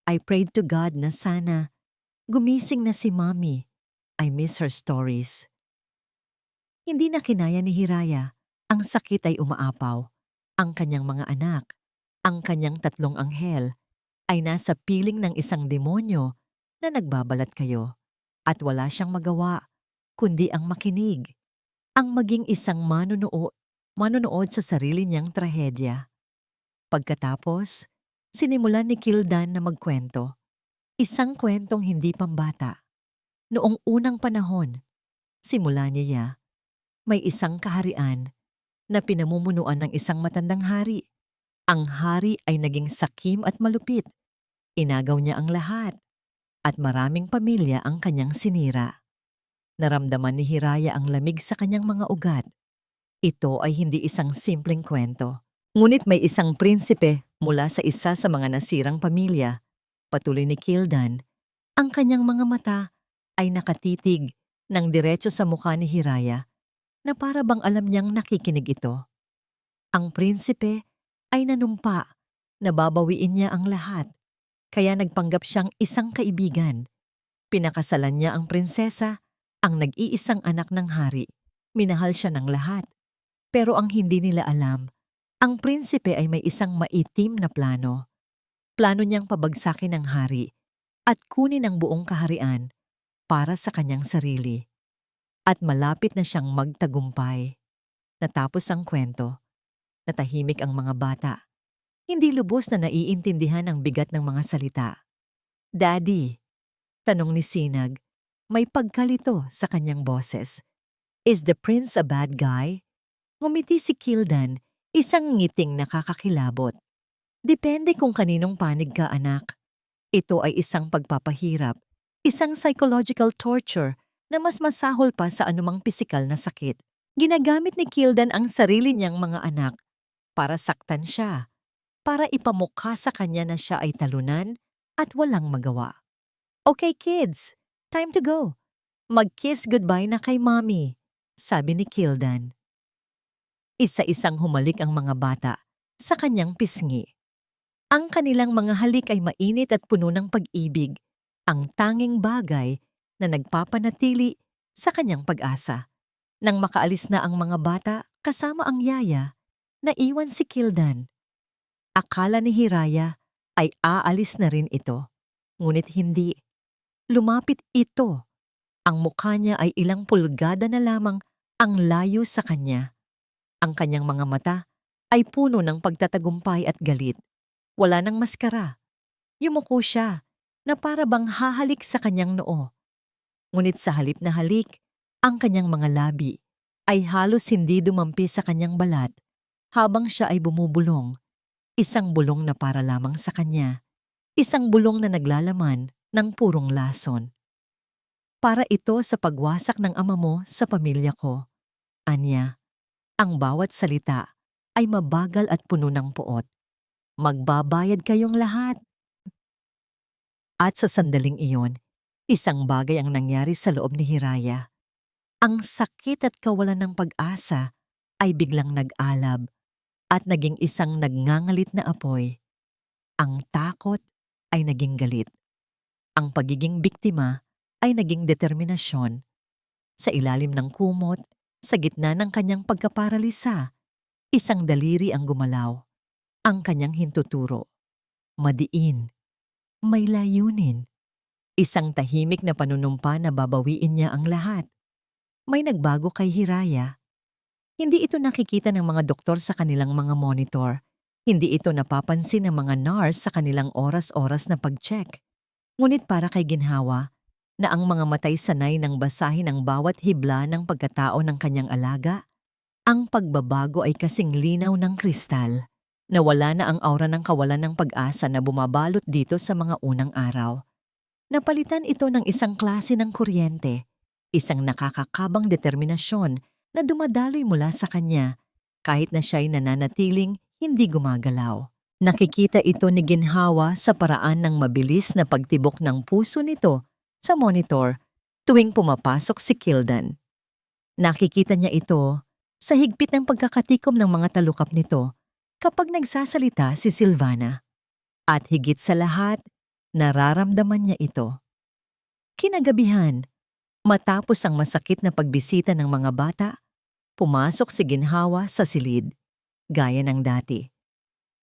I prayed to God na sana gumising na si Mommy. I miss her stories. Hindi na kinaya ni Hiraya. Ang sakit ay umaapaw. Ang kanyang mga anak, ang kanyang 3 anghel, ay nasa piling ng isang demonyo na nagbabalat kayo. At wala siyang magawa, kundi ang makinig. Ang maging isang manunood sa sarili niyang trahedya. Pagkatapos, sinimulan ni Kildan na magkwento. Isang kwentong hindi pambata. Noong unang panahon, simula niya, may isang kaharian na pinamumunuan ng isang matandang hari. Ang hari ay naging sakim at malupit. Inagaw niya ang lahat, at maraming pamilya ang kanyang sinira. Naramdaman ni Hiraya ang lamig sa kanyang mga ugat. Ito ay hindi isang simpleng kwento. Ngunit may isang prinsipe mula sa isa sa mga nasirang pamilya. Patuloy ni Kildan, ang kanyang mga mata ay nakatitig ng diretso sa mukha ni Hiraya na para bang alam niyang nakikinig ito. Ang prinsipe ay nanumpa na babawiin niya ang lahat, kaya nagpanggap siyang isang kaibigan. Pinakasalan niya ang prinsesa, ang nag-iisang anak ng hari. Minahal siya ng lahat. Pero ang hindi nila alam, ang prinsipe ay may isang maitim na plano. Plano niyang pabagsakin ang hari at kunin ang buong kaharian para sa kanyang sarili. At malapit na siyang magtagumpay. Natapos ang kwento. Natahimik ang mga bata. Hindi lubos na naiintindihan ang bigat ng mga salita. Daddy, tanong ni Sinag, may pagkalito sa kanyang boses. Is the prince a bad guy? Ngumiti si Kildan, isang ngiting nakakakilabot. Depende kung kaninong panig ka, anak. Ito ay isang pagpapahirap, isang psychological torture na mas masahol pa sa anumang pisikal na sakit. Ginagamit ni Kildan ang sarili niyang mga anak para saktan siya, para ipamukha sa kanya na siya ay talunan at walang magawa. Okay kids, time to go. Mag-kiss goodbye na kay mommy, sabi ni Kildan. Isa-isang humalik ang mga bata sa kanyang pisngi. Ang kanilang mga halik ay mainit at puno ng pag-ibig, ang tanging bagay na nagpapanatili sa kanyang pag-asa. Nang makaalis na ang mga bata kasama ang yaya, naiwan si Kildan. Akala ni Hiraya ay aalis na rin ito, ngunit hindi. Lumapit ito. Ang mukha niya ay ilang pulgada na lamang ang layo sa kanya. Ang kanyang mga mata ay puno ng pagtatagumpay at galit. Wala nang maskara. Yumuko siya na para bang hahalik sa kanyang noo. Ngunit sa halip na halik, ang kanyang mga labi ay halos hindi dumampi sa kanyang balat habang siya ay bumubulong. Isang bulong na para lamang sa kanya. Isang bulong na naglalaman ng purong lason. Para ito sa pagwasak ng ama mo sa pamilya ko. Anya, ang bawat salita ay mabagal at puno ng puot. Magbabayad kayong lahat. At sa sandaling iyon, isang bagay ang nangyari sa loob ni Hiraya. Ang sakit at kawalan ng pag-asa ay biglang nag-alab at naging isang nagngangalit na apoy. Ang takot ay naging galit. Ang pagiging biktima ay naging determinasyon. Sa ilalim ng kumot, sa gitna ng kanyang pagkaparalisa, isang daliri ang gumalaw. Ang kanyang hintuturo. Madiin. May layunin. Isang tahimik na panunumpa na babawiin niya ang lahat. May nagbago kay Hiraya. Hindi ito nakikita ng mga doktor sa kanilang mga monitor. Hindi ito napapansin ng mga nurse sa kanilang oras-oras na pag-check. Ngunit para kay Ginhawa, na ang mga matay sanay ng basahin ang bawat hibla ng pagkatao ng kanyang alaga, ang pagbabago ay kasing linaw ng kristal. Nawala na ang aura ng kawalan ng pag-asa na bumabalot dito sa mga unang araw. Napalitan ito ng isang klase ng kuryente, isang nakakakabang determinasyon na dumadaloy mula sa kanya kahit na siya'y nananatiling hindi gumagalaw. Nakikita ito ni Ginhawa sa paraan ng mabilis na pagtibok ng puso nito sa monitor tuwing pumapasok si Kildan. Nakikita niya ito sa higpit ng pagkakatikom ng mga talukap nito kapag nagsasalita si Silvana. At higit sa lahat, nararamdaman niya ito. Kinagabihan, matapos ang masakit na pagbisita ng mga bata, pumasok si Ginhawa sa silid, gaya ng dati.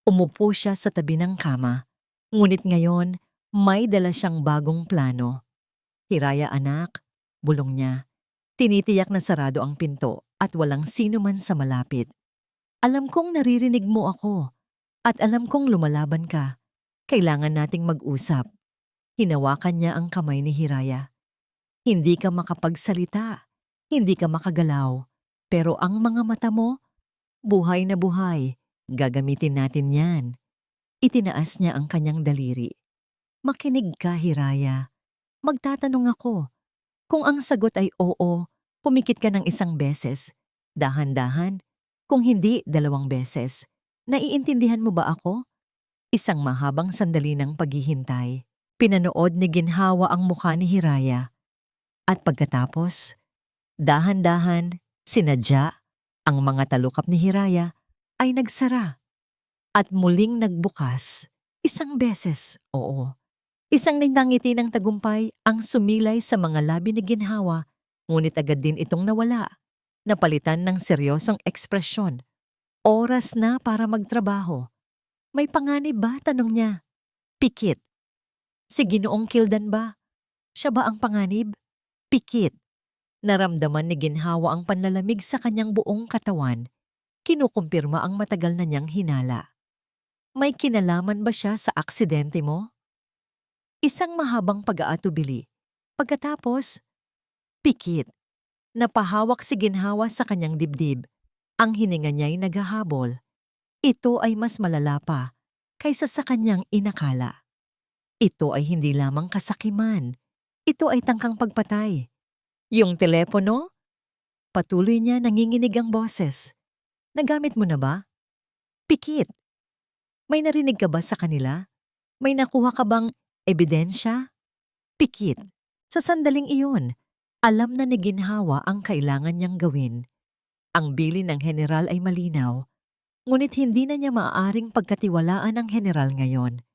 Umupo siya sa tabi ng kama, ngunit ngayon may dala siyang bagong plano. Hiraya anak, bulong niya. Tinitiyak na sarado ang pinto at walang sino man sa malapit. Alam kong naririnig mo ako at alam kong lumalaban ka. Kailangan nating mag-usap. Hinawakan niya ang kamay ni Hiraya. Hindi ka makapagsalita, hindi ka makagalaw, pero ang mga mata mo, buhay na buhay. Gagamitin natin yan. Itinaas niya ang kanyang daliri. Makinig ka, Hiraya. Magtatanong ako. Kung ang sagot ay oo, pumikit ka ng isang beses. Dahan-dahan. Kung hindi, 2 beses. Naiintindihan mo ba ako? Isang mahabang sandali ng paghihintay. Pinanood ni Ginhawa ang mukha ni Hiraya. At pagkatapos, dahan-dahan, sinadya, ang mga talukap ni Hiraya ay nagsara. At muling nagbukas, 1 beses, oo. Isang nangangiti ng tagumpay ang sumilay sa mga labi ni Ginhawa, ngunit agad din itong nawala. Napalitan ng seryosong ekspresyon. Oras na para magtrabaho. May panganib ba? Tanong niya. Pikit. Si Ginoong Kildan ba? Siya ba ang panganib? Pikit. Naramdaman ni Ginhawa ang panlalamig sa kanyang buong katawan. Kinukumpirma ang matagal na niyang hinala. May kinalaman ba siya sa aksidente mo? Isang mahabang pag-aatubili. Pagkatapos, pikit. Napahawak si Ginhawa sa kanyang dibdib. Ang hininga niya'y naghahabol. Ito ay mas malala pa kaysa sa kanyang inakala. Ito ay hindi lamang kasakiman. Ito ay tangkang pagpatay. Yung telepono? Patuloy niya nanginginig ang boses. Nagamit mo na ba? Pikit. May narinig ka ba sa kanila? May nakuha ka bang ebidensya? Pikit. Sa sandaling iyon, alam na ni Ginhawa ang kailangan niyang gawin. Ang bilin ng general ay malinaw, ngunit hindi na niya maaaring pagkatiwalaan ang general ngayon.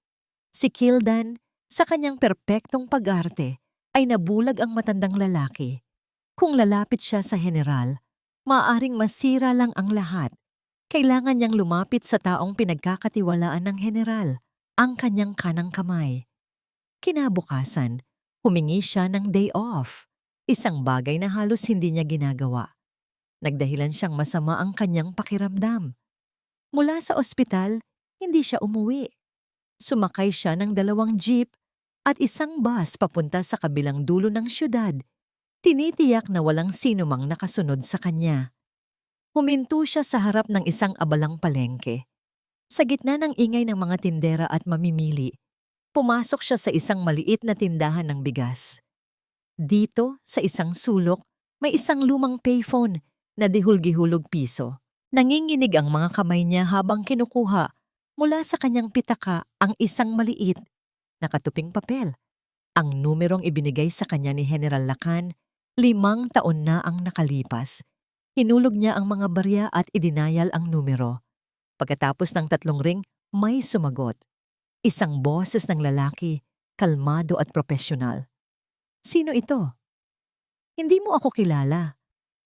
Si Kildan, sa kanyang perpektong pag-arte, ay nabulag ang matandang lalaki. Kung lalapit siya sa general, maaaring masira lang ang lahat. Kailangan niyang lumapit sa taong pinagkakatiwalaan ng general, ang kanyang kanang kamay. Kinabukasan, humingi siya ng day off, isang bagay na halos hindi niya ginagawa. Nagdahilan siyang masama ang kanyang pakiramdam. Mula sa ospital, hindi siya umuwi. Sumakay siya ng 2 jeep at isang bus papunta sa kabilang dulo ng syudad. Tinitiyak na walang sinumang nakasunod sa kanya. Huminto siya sa harap ng isang abalang palengke. Sa gitna ng ingay ng mga tindera at mamimili, pumasok siya sa isang maliit na tindahan ng bigas. Dito, sa isang sulok, may isang lumang payphone na dihulgihulog piso. Nanginginig ang mga kamay niya habang kinukuha mula sa kanyang pitaka ang isang maliit, nakatuping papel. Ang numerong ibinigay sa kanya ni General Lacan, 5 taon na ang nakalipas. Hinulog niya ang mga barya at idinayal ang numero. Pagkatapos ng 3 ring, may sumagot. Isang boses ng lalaki, kalmado at profesional. Sino ito? Hindi mo ako kilala.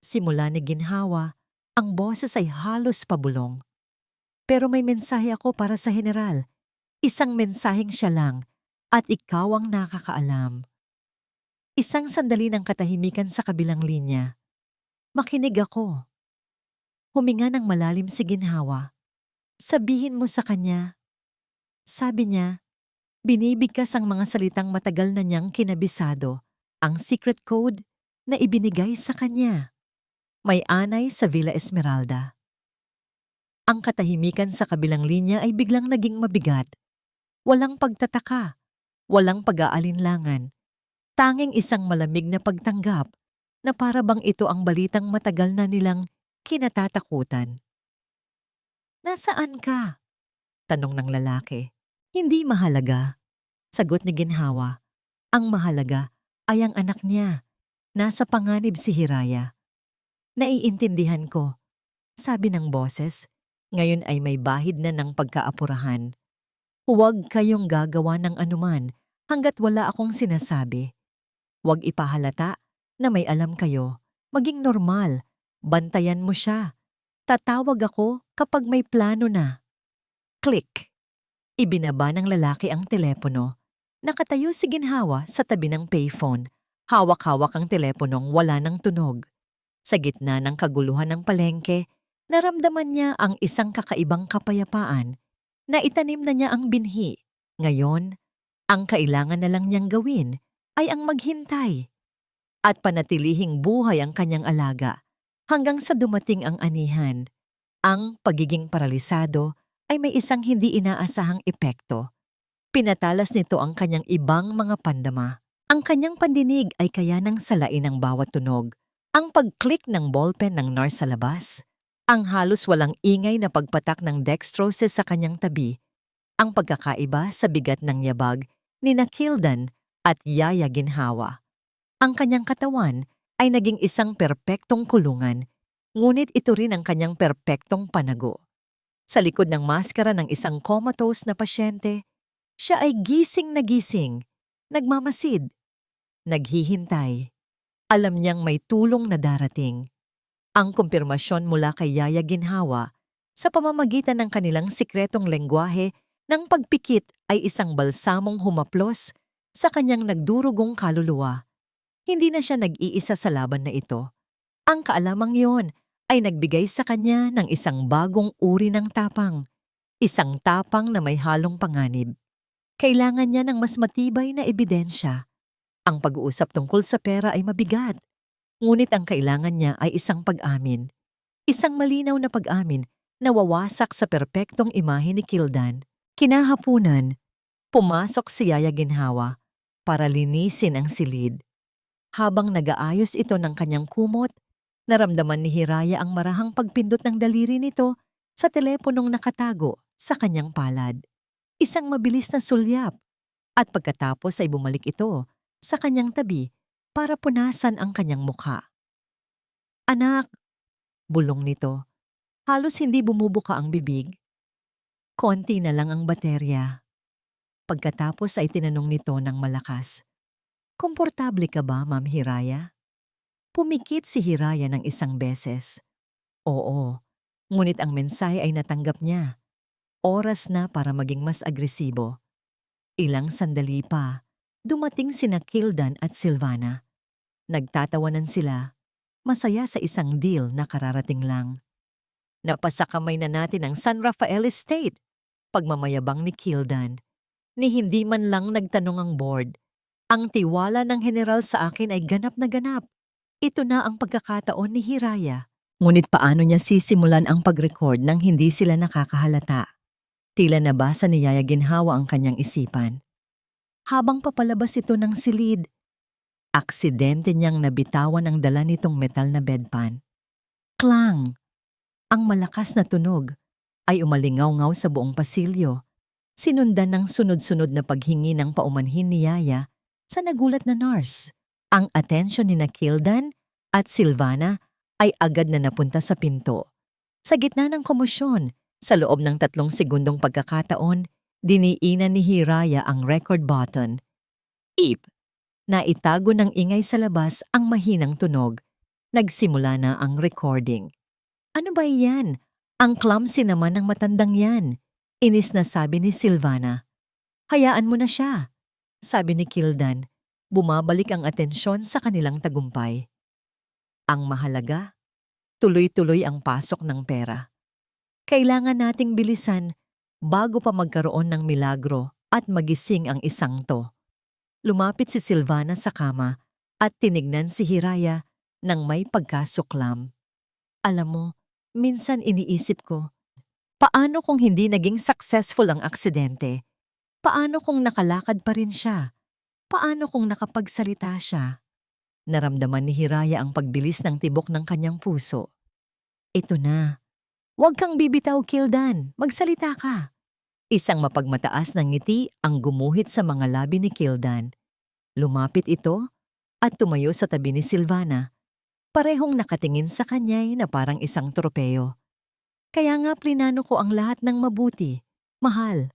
Simula ni Ginhawa, ang boses ay halos pabulong. Pero may mensahe ako para sa general. Isang mensaheng siya lang at ikaw ang nakakaalam. Isang sandali ng katahimikan sa kabilang linya. Makinig ako. Huminga ng malalim si Ginhawa. Sabihin mo sa kanya. Sabi niya, binibigkas ang mga salitang matagal na niyang kinabisado, ang secret code na ibinigay sa kanya. May anay sa Villa Esmeralda. Ang katahimikan sa kabilang linya ay biglang naging mabigat. Walang pagtataka, walang pag-aalinlangan. Tanging isang malamig na pagtanggap na para bang ito ang balitang matagal na nilang kinatatakutan. Nasaan ka? Tanong ng lalaki. Hindi mahalaga. Sagot ni Ginhawa. Ang mahalaga ay ang anak niya. Nasa panganib si Hiraya. Naiintindihan ko. Sabi ng boses, ngayon ay may bahid na ng pagkaapurahan. Huwag kayong gagawa ng anuman hanggat wala akong sinasabi. Huwag ipahalata na may alam kayo. Maging normal. Bantayan mo siya. Tatawag ako kapag may plano na. Click. Ibinaba ng lalaki ang telepono. Nakatayo si Ginhawa sa tabi ng payphone. Hawak-hawak ang teleponong wala ng tunog. Sa gitna ng kaguluhan ng palengke, naramdaman niya ang isang kakaibang kapayapaan na itanim na niya ang binhi. Ngayon, ang kailangan na lang niyang gawin ay ang maghintay at panatilihing buhay ang kanyang alaga hanggang sa dumating ang anihan. Ang pagiging paralisado ay may isang hindi inaasahang epekto. Pinatalas nito ang kanyang ibang mga pandama. Ang kanyang pandinig ay kaya ng salain ng bawat tunog. Ang pag-click ng ballpen ng nurse sa labas. Ang halos walang ingay na pagpatak ng dextrose sa kanyang tabi. Ang pagkakaiba sa bigat ng yabag ni Kildan at Yaya Ginhawa. Ang kanyang katawan ay naging isang perpektong kulungan, ngunit ito rin ang kanyang perpektong panago. Sa likod ng maskara ng isang comatose na pasyente, siya ay gising na gising, nagmamasid, naghihintay. Alam niyang may tulong na darating. Ang kumpirmasyon mula kay Yaya Ginhawa sa pamamagitan ng kanilang sikretong lengguwahe ng pagpikit ay isang balsamong humaplos sa kanyang nagdurugong kaluluwa. Hindi na siya nag-iisa sa laban na ito. Ang kaalamang yon ay nagbigay sa kanya ng isang bagong uri ng tapang. Isang tapang na may halong panganib. Kailangan niya ng mas matibay na ebidensya. Ang pag-uusap tungkol sa pera ay mabigat. Ngunit ang kailangan niya ay isang pag-amin. Isang malinaw na pag-amin na wawasak sa perpektong imahe ni Kildan. Kinahapunan, pumasok si Yaya Ginhawa para linisin ang silid. Habang nag-aayos ito ng kanyang kumot, naramdaman ni Hiraya ang marahang pagpindot ng daliri nito sa teleponong nakatago sa kanyang palad. Isang mabilis na sulyap at pagkatapos ay bumalik ito sa kanyang tabi para punasan ang kanyang mukha. "Anak," bulong nito. Halos hindi bumubuka ang bibig. Konti na lang ang baterya. Pagkatapos ay tinanong nito ng malakas, "Komportable ka ba, Ma'am Hiraya?" Pumikit si Hiraya ng isang beses. Oo, ngunit ang mensahe ay natanggap niya. Oras na para maging mas agresibo. Ilang sandali pa, dumating sina Kildan at Silvana. Nagtatawanan sila, masaya sa isang deal na kararating lang. "Napasakamay na natin ang San Rafael Estate," pagmamayabang ni Kildan. Ni hindi man lang nagtanong ang board. Ang tiwala ng general sa akin ay ganap na ganap. Ito na ang pagkakataon ni Hiraya. Ngunit paano niya sisimulan ang pag-record nang hindi sila nakakahalata? Tila nabasa ni Yaya ginhawa ang kanyang isipan. Habang papalabas ito ng silid, aksidente niyang nabitawan ang dala nitong metal na bedpan. Klang! Ang malakas na tunog ay umalingaw-ngaw sa buong pasilyo. Sinundan ng sunod-sunod na paghingi ng paumanhin ni Yaya sa nagulat na nurse. Ang atensyon ni Kildan at Silvana ay agad na napunta sa pinto. Sa gitna ng komosyon, sa loob ng 3 segundong pagkakataon, diniinan ni Hiraya ang record button. Ip! Naitago ng ingay sa labas ang mahinang tunog. Nagsimula na ang recording. "Ano ba yan? Ang clumsy naman ng matandang yan," inis na sabi ni Silvana. "Hayaan mo na siya," sabi ni Kildan. Bumabalik ang atensyon sa kanilang tagumpay. Ang mahalaga, tuloy-tuloy ang pasok ng pera. Kailangan nating bilisan bago pa magkaroon ng milagro at magising ang isang to. Lumapit si Silvana sa kama at tinignan si Hiraya nang may pagkasuklam. "Alam mo, minsan iniisip ko, paano kung hindi naging successful ang aksidente? Paano kung nakalakad pa rin siya? Paano kung nakapagsalita siya?" Naramdaman ni Hiraya ang pagbilis ng tibok ng kanyang puso. "Ito na. Huwag kang bibitaw, Kildan. Magsalita ka." Isang mapagmataas na ngiti ang gumuhit sa mga labi ni Kildan. Lumapit ito at tumayo sa tabi ni Silvana. Parehong nakatingin sa kanya'y na parang isang tropeo. "Kaya nga plinano ko ang lahat ng mabuti, mahal."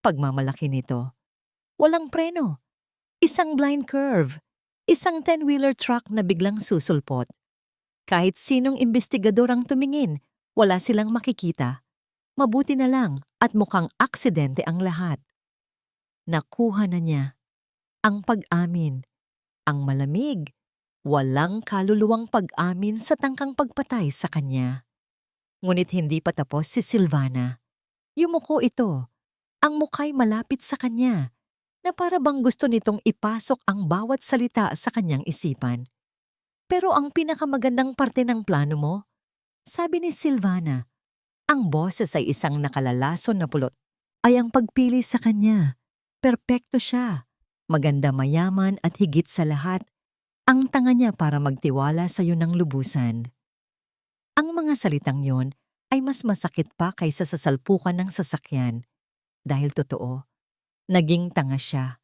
Pagmamalaki nito. Walang preno. Isang blind curve. Isang 10-wheeler truck na biglang susulpot. Kahit sinong investigador ang tumingin, wala silang makikita. Mabuti na lang at mukhang aksidente ang lahat. Nakuha na niya ang pag-amin. Ang malamig, walang kaluluwang pag-amin sa tangkang pagpatay sa kanya. Ngunit hindi pa tapos si Silvana. Yumuko ito. Ang mukha'y malapit sa kanya, na para bang gusto nitong ipasok ang bawat salita sa kanyang isipan. "Pero ang pinakamagandang parte ng plano mo," sabi ni Silvana, ang boses ay isang nakalalason na pulot, "ay ang pagpili sa kanya. Perpekto siya. Maganda, mayaman at higit sa lahat, ang tanga niya para magtiwala sa iyo ng lubusan." Ang mga salitang yon ay mas masakit pa kaysa sa salpukan ng sasakyan. Dahil totoo, naging tanga siya.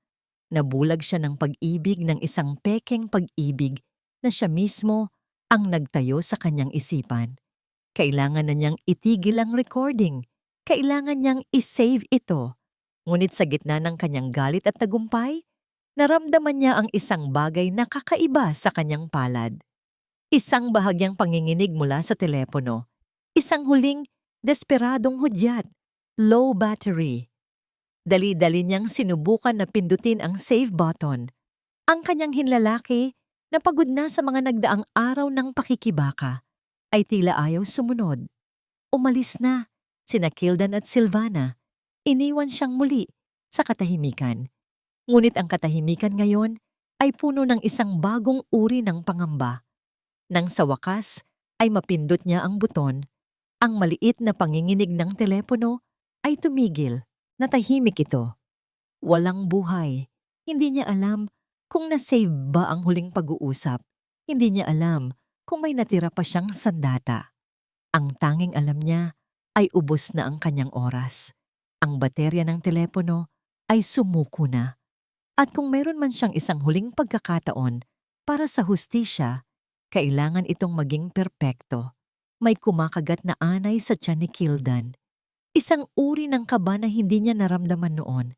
Nabulag siya ng pag-ibig ng isang pekeng pag-ibig na siya mismo ang nagtayo sa kanyang isipan. Kailangan na niyang itigil ang recording. Kailangan niyang isave ito. Ngunit sa gitna ng kanyang galit at tagumpay, naramdaman niya ang isang bagay na kakaiba sa kanyang palad. Isang bahagyang panginginig mula sa telepono. Isang huling, desperadong hudyat. Low battery. Dali-dali niyang sinubukan na pindutin ang save button. Ang kanyang hinlalaki, na pagod na sa mga nagdaang araw ng pakikibaka, ay tila ayaw sumunod. Umalis na sina Kildan at Silvana. Iniwan siyang muli sa katahimikan. Ngunit ang katahimikan ngayon ay puno ng isang bagong uri ng pangamba. Nang sa wakas ay mapindot niya ang buton, ang maliit na panginginig ng telepono ay tumigil. Natahimik ito. Walang buhay. Hindi niya alam Kung na-save ba ang huling pag-uusap, hindi niya alam kung may natira pa siyang sandata. Ang tanging alam niya ay ubos na ang kanyang oras. Ang baterya ng telepono ay sumuko na. At kung mayroon man siyang isang huling pagkakataon para sa hustisya, kailangan itong maging perpekto. May kumakagat na anay sa tiyan ni Kildan. Isang uri ng kaba na hindi niya naramdaman noon.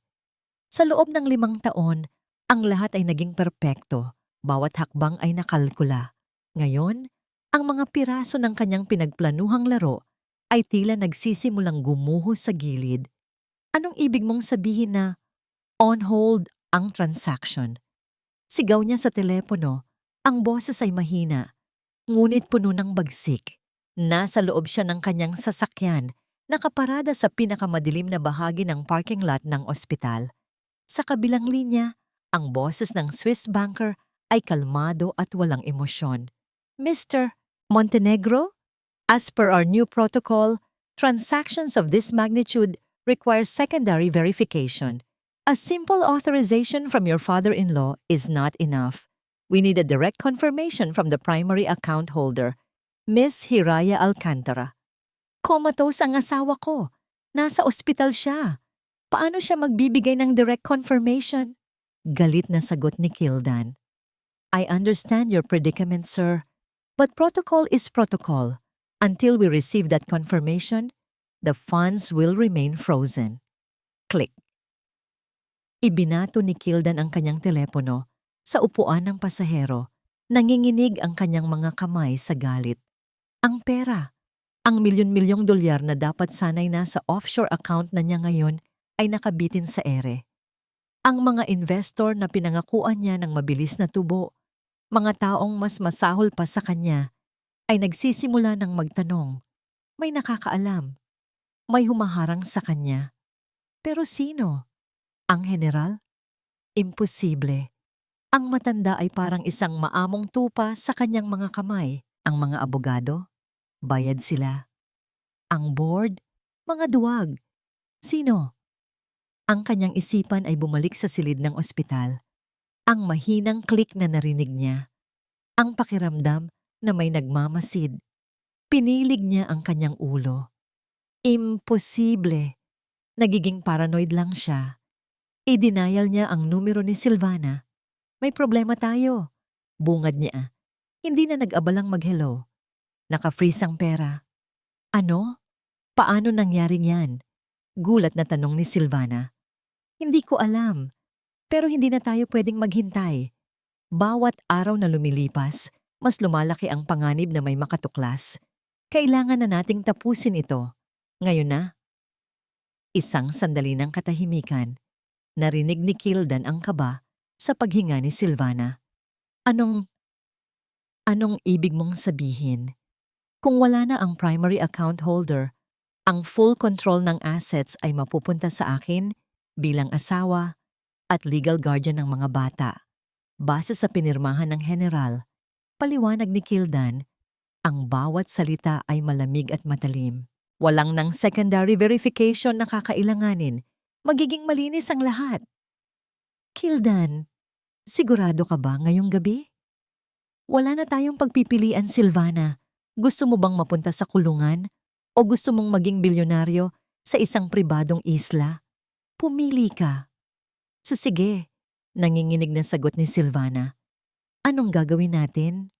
Sa loob ng 5 taon, ang lahat ay naging perpekto. Bawat hakbang ay nakalkula. Ngayon, ang mga piraso ng kanyang pinagplanuhang laro ay tila nagsisimulang gumuho sa gilid. Anong ibig mong sabihin na on hold ang transaction? Sigaw niya sa telepono. Ang boses ay mahina, ngunit puno ng bagsik. Nasa loob siya ng kanyang sasakyan, nakaparada sa pinakamadilim na bahagi ng parking lot ng ospital. Sa kabilang linya, ang boses ng Swiss banker ay kalmado at walang emosyon. Mr. Montenegro, as per our new protocol, transactions of this magnitude require secondary verification. A simple authorization from your father-in-law is not enough. We need a direct confirmation from the primary account holder, Miss Hiraya Alcantara. Comatose ang asawa ko. Nasa ospital siya. Paano siya magbibigay ng direct confirmation? Galit na sagot ni Kildan. I understand your predicament, sir. But protocol is protocol. Until we receive that confirmation, the funds will remain frozen. Click. Ibinato ni Kildan ang kanyang telepono sa upuan ng pasahero. Nanginginig ang kanyang mga kamay sa galit. Ang pera, ang milyon-milyong dolyar na dapat sanay nasa offshore account na niya ngayon ay nakabitin sa ere. Ang mga investor na pinangakuan niya ng mabilis na tubo, mga taong mas masahol pa sa kanya, ay nagsisimula ng magtanong. May nakakaalam. May humaharang sa kanya. Pero sino? Ang general? Imposible. Ang matanda ay parang isang maamong tupa sa kanyang mga kamay. Ang mga abogado? Bayad sila. Ang board? Mga duwag. Sino? Ang kanyang isipan ay bumalik sa silid ng ospital. Ang mahinang click na narinig niya. Ang pakiramdam na may nagmamasid. Pinilig niya ang kanyang ulo. Imposible. Nagiging paranoid lang siya. I-denial niya ang numero ni Silvana. May problema tayo. Bungad niya. Hindi na nag-abalang mag-hello. Naka-freeze ang pera. Ano? Paano nangyaring yan? Gulat na tanong ni Silvana. Hindi ko alam. Pero hindi na tayo pwedeng maghintay. Bawat araw na lumilipas, mas lumalaki ang panganib na may makatuklas. Kailangan na nating tapusin ito. Ngayon na. Isang sandali ng katahimikan. Narinig ni Kildan ang kaba sa paghinga ni Silvana. Anong ibig mong sabihin? Kung wala na ang primary account holder, ang full control ng assets ay mapupunta sa akin bilang asawa at legal guardian ng mga bata. Base sa pinirmahan ng general, paliwanag ni Kildan, ang bawat salita ay malamig at matalim. Walang ng secondary verification na kakailanganin. Magiging malinis ang lahat. Kildan, sigurado ka ba ngayong gabi? Wala na tayong pagpipilian, Silvana. Gusto mo bang mapunta sa kulungan? O gusto mong maging bilyonaryo sa isang pribadong isla? Pumili ka. Sige, nanginginig na sagot ni Silvana. Anong gagawin natin?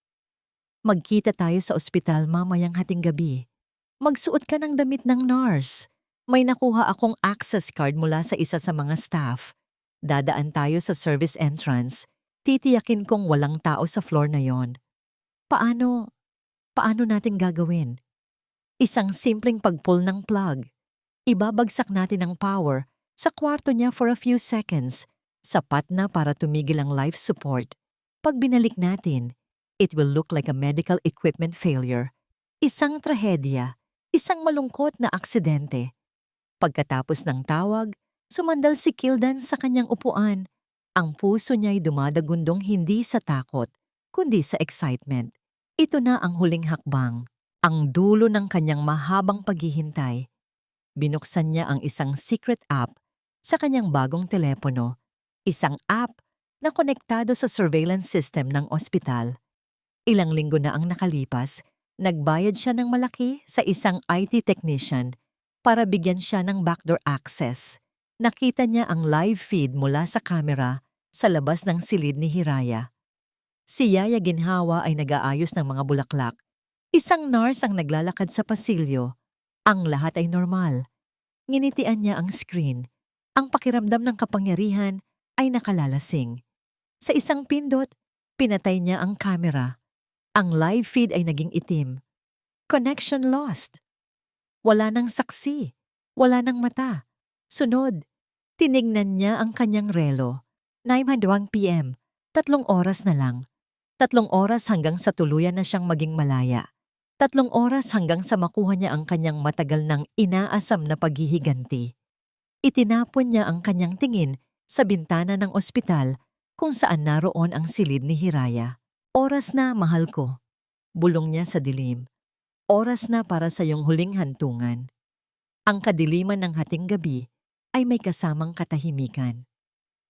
Magkita tayo sa ospital mamayang hating gabi. Magsuot ka ng damit ng nurse. May nakuha akong access card mula sa isa sa mga staff. Dadaan tayo sa service entrance. Titiyakin kong walang tao sa floor na yon. Paano natin gagawin? Isang simpleng pag-pull ng plug. Ibabagsak natin ang power sa kwarto niya for a few seconds. Sapat na para tumigil ang life support. Pag binalik natin, it will look like a medical equipment failure. Isang trahedya, isang malungkot na aksidente. Pagkatapos ng tawag, sumandal si Kildan sa kanyang upuan. Ang puso niya'y dumadagundong hindi sa takot, kundi sa excitement. Ito na ang huling hakbang, ang dulo ng kanyang mahabang paghihintay. Binuksan niya ang isang secret app sa kanyang bagong telepono. Isang app na konektado sa surveillance system ng ospital. Ilang linggo na ang nakalipas, nagbayad siya ng malaki sa isang IT technician para bigyan siya ng backdoor access. Nakita niya ang live feed mula sa kamera sa labas ng silid ni Hiraya. Si Yaya Ginhawa ay nag-aayos ng mga bulaklak. Isang nurse ang naglalakad sa pasilyo. Ang lahat ay normal. Nginitian niya ang screen. Ang pakiramdam ng kapangyarihan ay nakalalasing. Sa isang pindot, pinatay niya ang kamera. Ang live feed ay naging itim. Connection lost. Wala nang saksi. Wala nang mata. Sunod, tinignan niya ang kanyang relo. 9:00 p.m. 3 oras na lang. 3 oras hanggang sa tuluyan na siyang maging malaya. 3 oras hanggang sa makuha niya ang kanyang matagal ng inaasam na paghihiganti. Itinapon niya ang kanyang tingin sa bintana ng ospital kung saan naroon ang silid ni Hiraya. Oras na, mahal ko. Bulong niya sa dilim. Oras na para sa iyong huling hantungan. Ang kadiliman ng hating gabi ay may kasamang katahimikan.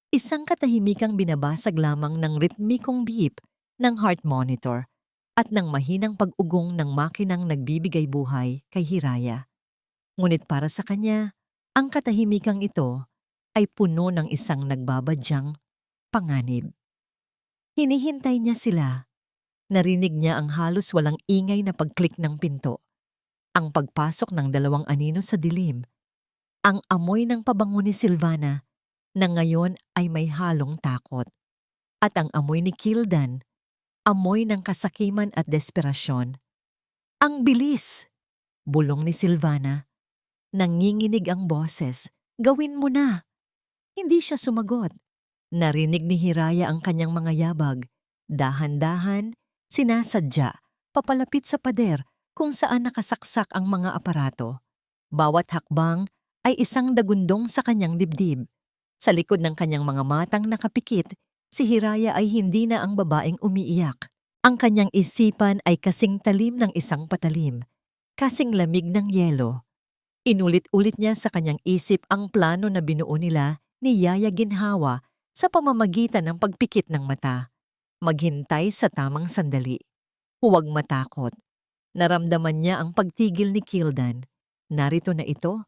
Isang katahimikang binabasag lamang ng ritmikong beep ng heart monitor at ng mahinang pag-ugong ng makinang nagbibigay buhay kay Hiraya. Ngunit para sa kanya, ang katahimikang ito ay puno ng isang nagbabadyang panganib. Hinihintay niya sila. Narinig niya ang halos walang ingay na pag-click ng pinto. Ang pagpasok ng 2 anino sa dilim. Ang amoy ng pabango ni Silvana na ngayon ay may halong takot. At ang amoy ni Kildan, amoy ng kasakiman at desperasyon. Ang bilis! Bulong ni Silvana. Nanginginig ang boses. Gawin mo na! Hindi siya sumagot. Narinig ni Hiraya ang kanyang mga yabag. Dahan-dahan, sinasadya, papalapit sa pader kung saan nakasaksak ang mga aparato. Bawat hakbang ay isang dagundong sa kanyang dibdib. Sa likod ng kanyang mga matang nakapikit, si Hiraya ay hindi na ang babaeng umiiyak. Ang kanyang isipan ay kasing talim ng isang patalim, kasing lamig ng yelo. Inulit-ulit niya sa kanyang isip ang plano na binuo nila ni Yaya Ginhawa sa pamamagitan ng pagpikit ng mata. Maghintay sa tamang sandali. Huwag matakot. Naramdaman niya ang pagtigil ni Kildan. Narito na ito,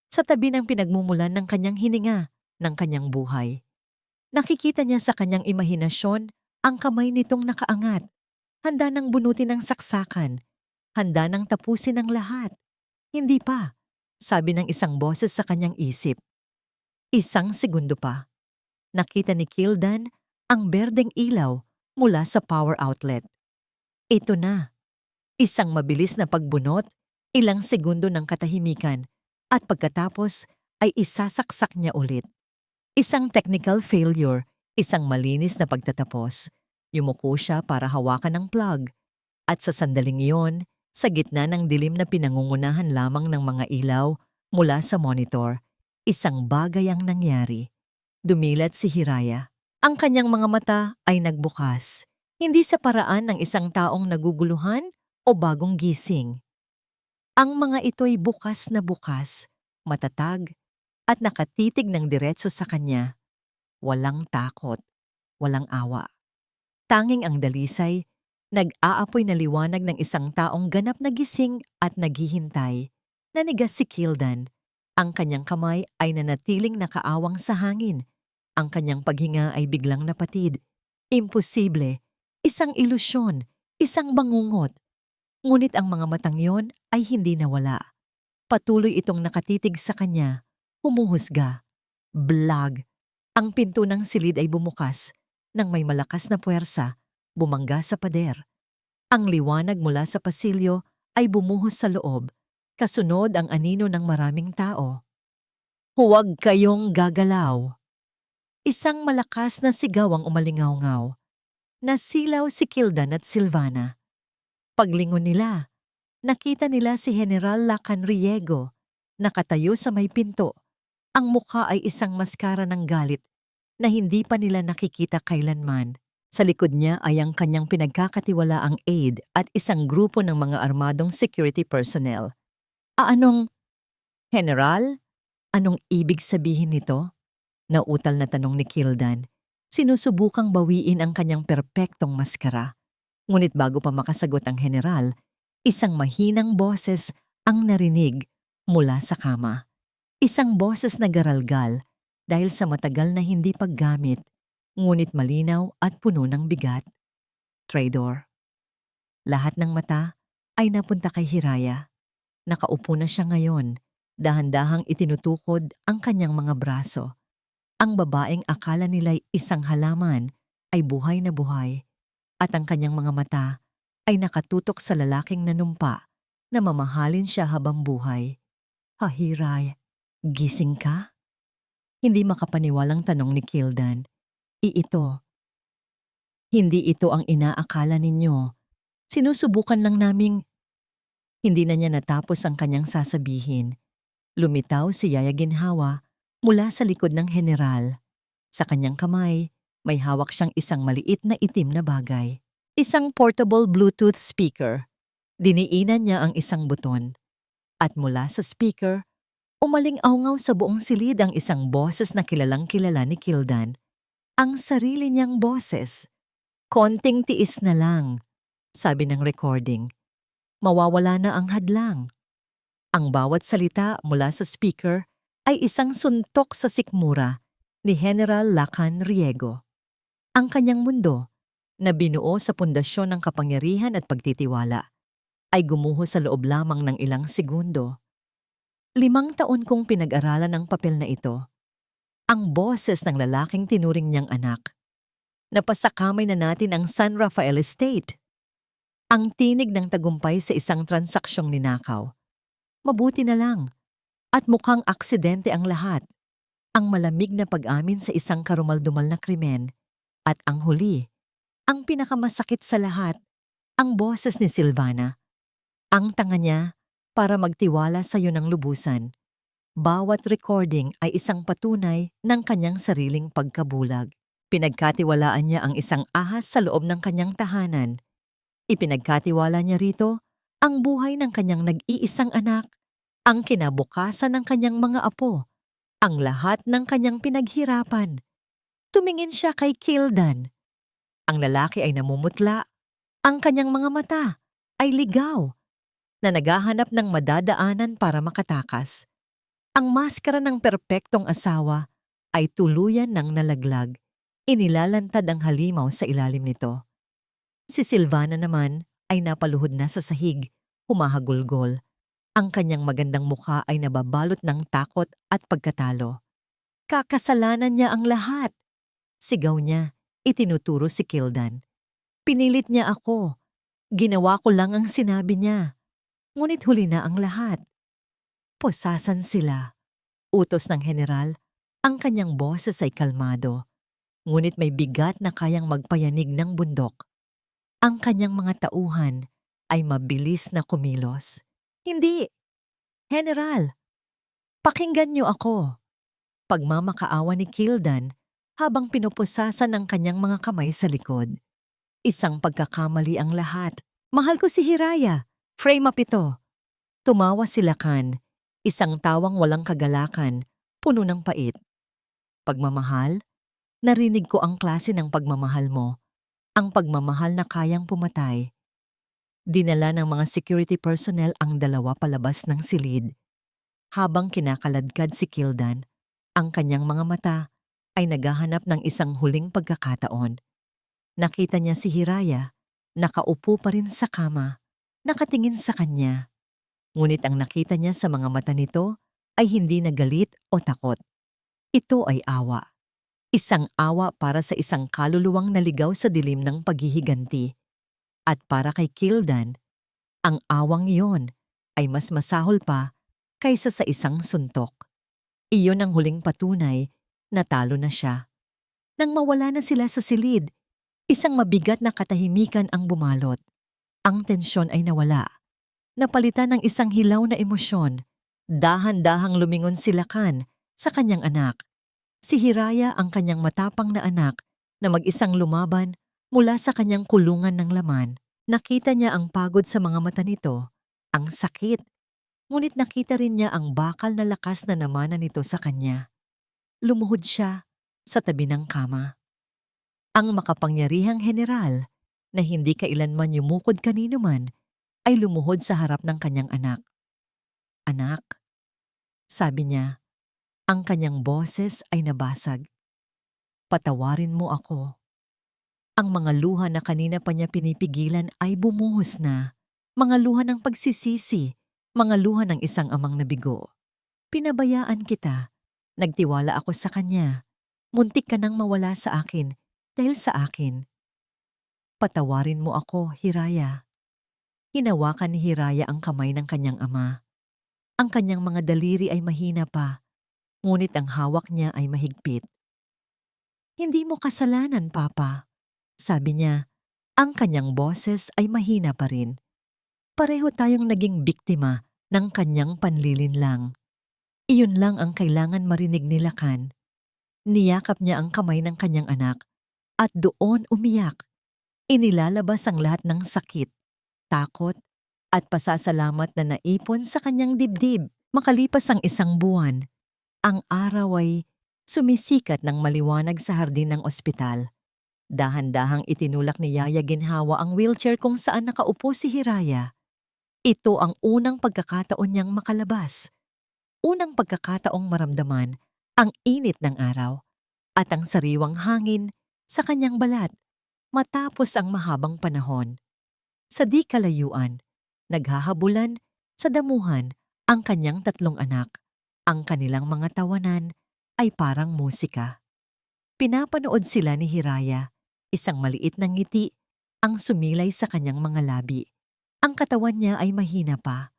sa tabi ng pinagmumulan ng kanyang hininga, ng kanyang buhay. Nakikita niya sa kanyang imahinasyon ang kamay nitong nakaangat. Handa nang bunutin ng saksakan. Handa nang tapusin ang lahat. Hindi pa, sabi ng isang boses sa kanyang isip. Isang segundo pa. Nakita ni Kildan ang berdeng ilaw mula sa power outlet. Ito na. Isang mabilis na pagbunot, ilang segundo ng katahimikan, at pagkatapos ay isasaksak niya ulit. Isang technical failure, isang malinis na pagtatapos. Yumuko siya para hawakan ang plug. At sa sandaling iyon, sa gitna ng dilim na pinangungunahan lamang ng mga ilaw mula sa monitor, isang bagay ang nangyari. Dumilat si Hiraya. Ang kanyang mga mata ay nagbukas, hindi sa paraan ng isang taong naguguluhan o bagong gising. Ang mga ito'y bukas na bukas, matatag, at nakatitig ng diretso sa kanya. Walang takot, walang awa. Tanging ang dalisay, nag-aapoy na liwanag ng isang taong ganap na gising at naghihintay. Nanigas si Kildan. Ang kanyang kamay ay nanatiling nakaawang sa hangin. Ang kanyang paghinga ay biglang napatid. Imposible, isang ilusyon, isang bangungot. Ngunit ang mga matang yon ay hindi nawala. Patuloy itong nakatitig sa kanya, humuhusga. Blag! Ang pinto ng silid ay bumukas. Nang may malakas na puwersa, bumangga sa pader. Ang liwanag mula sa pasilyo ay bumuhos sa loob. Kasunod ang anino ng maraming tao. Huwag kayong gagalaw. Isang malakas na sigaw ang umalingaw-ngaw. Nasilaw si Kildan at Silvana. Paglingon nila, nakita nila si General Lacanriego, nakatayo sa may pinto. Ang mukha ay isang maskara ng galit na hindi pa nila nakikita kailanman. Sa likod niya ay ang kanyang pinagkakatiwalaang aide at isang grupo ng mga armadong security personnel. Anong, General? Anong ibig sabihin nito? Nauutal na tanong ni Kildan. Sinusubukang bawiin ang kanyang perpektong maskara. Ngunit bago pa makasagot ang general, isang mahinang boses ang narinig mula sa kama. Isang boses na garalgal dahil sa matagal na hindi paggamit, ngunit malinaw at puno ng bigat. Traidor. Lahat ng mata ay napunta kay Hiraya. Nakaupo na siya ngayon, dahan-dahang itinutukod ang kanyang mga braso. Ang babaeng akala nila'y isang halaman ay buhay na buhay, at ang kanyang mga mata ay nakatutok sa lalaking nanumpa na mamahalin siya habang buhay. Hiray, gising ka? Hindi makapaniwalang tanong ni Kildan. Ito. Hindi ito ang inaakala ninyo. Sinusubukan lang naming... Hindi na niya natapos ang kanyang sasabihin. Lumitaw si Yaya Ginhawa mula sa likod ng general. Sa kanyang kamay, may hawak siyang isang maliit na itim na bagay. Isang portable Bluetooth speaker. Diniinan niya ang isang buton. At mula sa speaker, umaling-awngaw sa buong silid ang isang boses na kilalang-kilala ni Kildan. Ang sarili niyang boses. Konting tiis na lang, sabi ng recording. Mawawala na ang hadlang. Ang bawat salita mula sa speaker ay isang suntok sa sikmura ni General Lacan Riego. Ang kanyang mundo, na binuo sa pundasyon ng kapangyarihan at pagtitiwala, ay gumuho sa loob lamang ng ilang segundo. 5 taon kong pinag-aralan ang papel na ito. Ang boses ng lalaking tinuring niyang anak. Napasakamay na natin ang San Rafael Estate. Ang tinig ng tagumpay sa isang transaksyong ninakaw. Mabuti na lang. At mukhang aksidente ang lahat. Ang malamig na pag-amin sa isang karumaldumal na krimen. At ang huli, ang pinakamasakit sa lahat, ang boses ni Silvana. Ang tanga niya para magtiwala sa iyo ng lubusan. Bawat recording ay isang patunay ng kanyang sariling pagkabulag. Pinagkatiwalaan niya ang isang ahas sa loob ng kanyang tahanan. Ipinagkatiwala niya rito ang buhay ng kanyang nag-iisang anak, ang kinabukasan ng kanyang mga apo, ang lahat ng kanyang pinaghirapan. Tumingin siya kay Kildan. Ang lalaki ay namumutla. Ang kanyang mga mata ay ligaw, na naghahanap ng madadaanan para makatakas. Ang maskara ng perpektong asawa ay tuluyan ng nalaglag. Inilalantad ang halimaw sa ilalim nito. Si Silvana naman ay napaluhod na sa sahig, humahagulgol. Ang kanyang magandang mukha ay nababalot ng takot at pagkatalo. Kakasalanan niya ang lahat. Sigaw niya, itinuturo si Kildan. Pinilit niya ako. Ginawa ko lang ang sinabi niya. Ngunit huli na ang lahat. Posasan sila. Utos ng general, ang kanyang boses ay kalmado. Ngunit may bigat na kayang magpayanig ng bundok. Ang kanyang mga tauhan ay mabilis na kumilos. Hindi! General! Pakinggan niyo ako! Pagmamakaawa ni Kildan habang pinupusasan ang kanyang mga kamay sa likod. Isang pagkakamali ang lahat. Mahal ko si Hiraya. Frame up ito. Tumawa si Lacan, isang tawang walang kagalakan, puno ng pait. Pagmamahal? Narinig ko ang klase ng pagmamahal mo. Ang pagmamahal na kayang pumatay. Dinala ng mga security personnel ang dalawa palabas ng silid. Habang kinakaladkad si Kildan, ang kanyang mga mata ay naghahanap ng isang huling pagkakataon. Nakita niya si Hiraya, nakaupo pa rin sa kama, nakatingin sa kanya. Ngunit ang nakita niya sa mga mata nito ay hindi na galit o takot. Ito ay awa. Isang awa para sa isang kaluluwang naligaw sa dilim ng paghihiganti. At para kay Kildan, ang awang iyon ay mas masahol pa kaysa sa isang suntok. Iyon ang huling patunay na talo na siya. Nang mawala na sila sa silid, isang mabigat na katahimikan ang bumalot. Ang tensyon ay nawala. Napalitan ng isang hilaw na emosyon. Dahan-dahang lumingon si Lacan sa kanyang anak. Si Hiraya ang kanyang matapang na anak na mag-isang lumaban mula sa kanyang kulungan ng laman. Nakita niya ang pagod sa mga mata nito, ang sakit. Ngunit nakita rin niya ang bakal na lakas na namana nito sa kanya. Lumuhod siya sa tabi ng kama. Ang makapangyarihang general na hindi kailanman yumukod kanino man ay lumuhod sa harap ng kanyang anak. "Anak," sabi niya, ang kanyang boses ay nabasag. "Patawarin mo ako." Ang mga luha na kanina pa niya pinipigilan ay bumuhos na. Mga luha ng pagsisisi, mga luha ng isang amang nabigo. "Pinabayaan kita. Nagtiwala ako sa kanya. Muntik ka nang mawala sa akin dahil sa akin. Patawarin mo ako, Hiraya." Hinawakan ni Hiraya ang kamay ng kanyang ama. Ang kanyang mga daliri ay mahina pa, ngunit ang hawak niya ay mahigpit. "Hindi mo kasalanan, Papa," sabi niya. Ang kanyang boses ay mahina pa rin. "Pareho tayong naging biktima ng kanyang panlilinlang. Iyon lang ang kailangan marinig ni Lakan." Niyakap niya ang kamay ng kanyang anak at doon umiyak. Inilalabas ang lahat ng sakit, takot, at pasasalamat na naipon sa kanyang dibdib. Makalipas ang 1 buwan, ang araw ay sumisikat ng maliwanag sa hardin ng ospital. Dahan-dahang itinulak ni Yaya Ginhawa ang wheelchair kung saan nakaupo si Hiraya. Ito ang unang pagkakataon niyang makalabas. Unang pagkakataong maramdaman ang init ng araw at ang sariwang hangin sa kanyang balat matapos ang mahabang panahon. Sa di kalayuan, naghahabulan sa damuhan ang kanyang 3 anak. Ang kanilang mga tawanan ay parang musika. Pinapanood sila ni Hiraya, isang maliit na ngiti ang sumilay sa kanyang mga labi. Ang katawan niya ay mahina pa.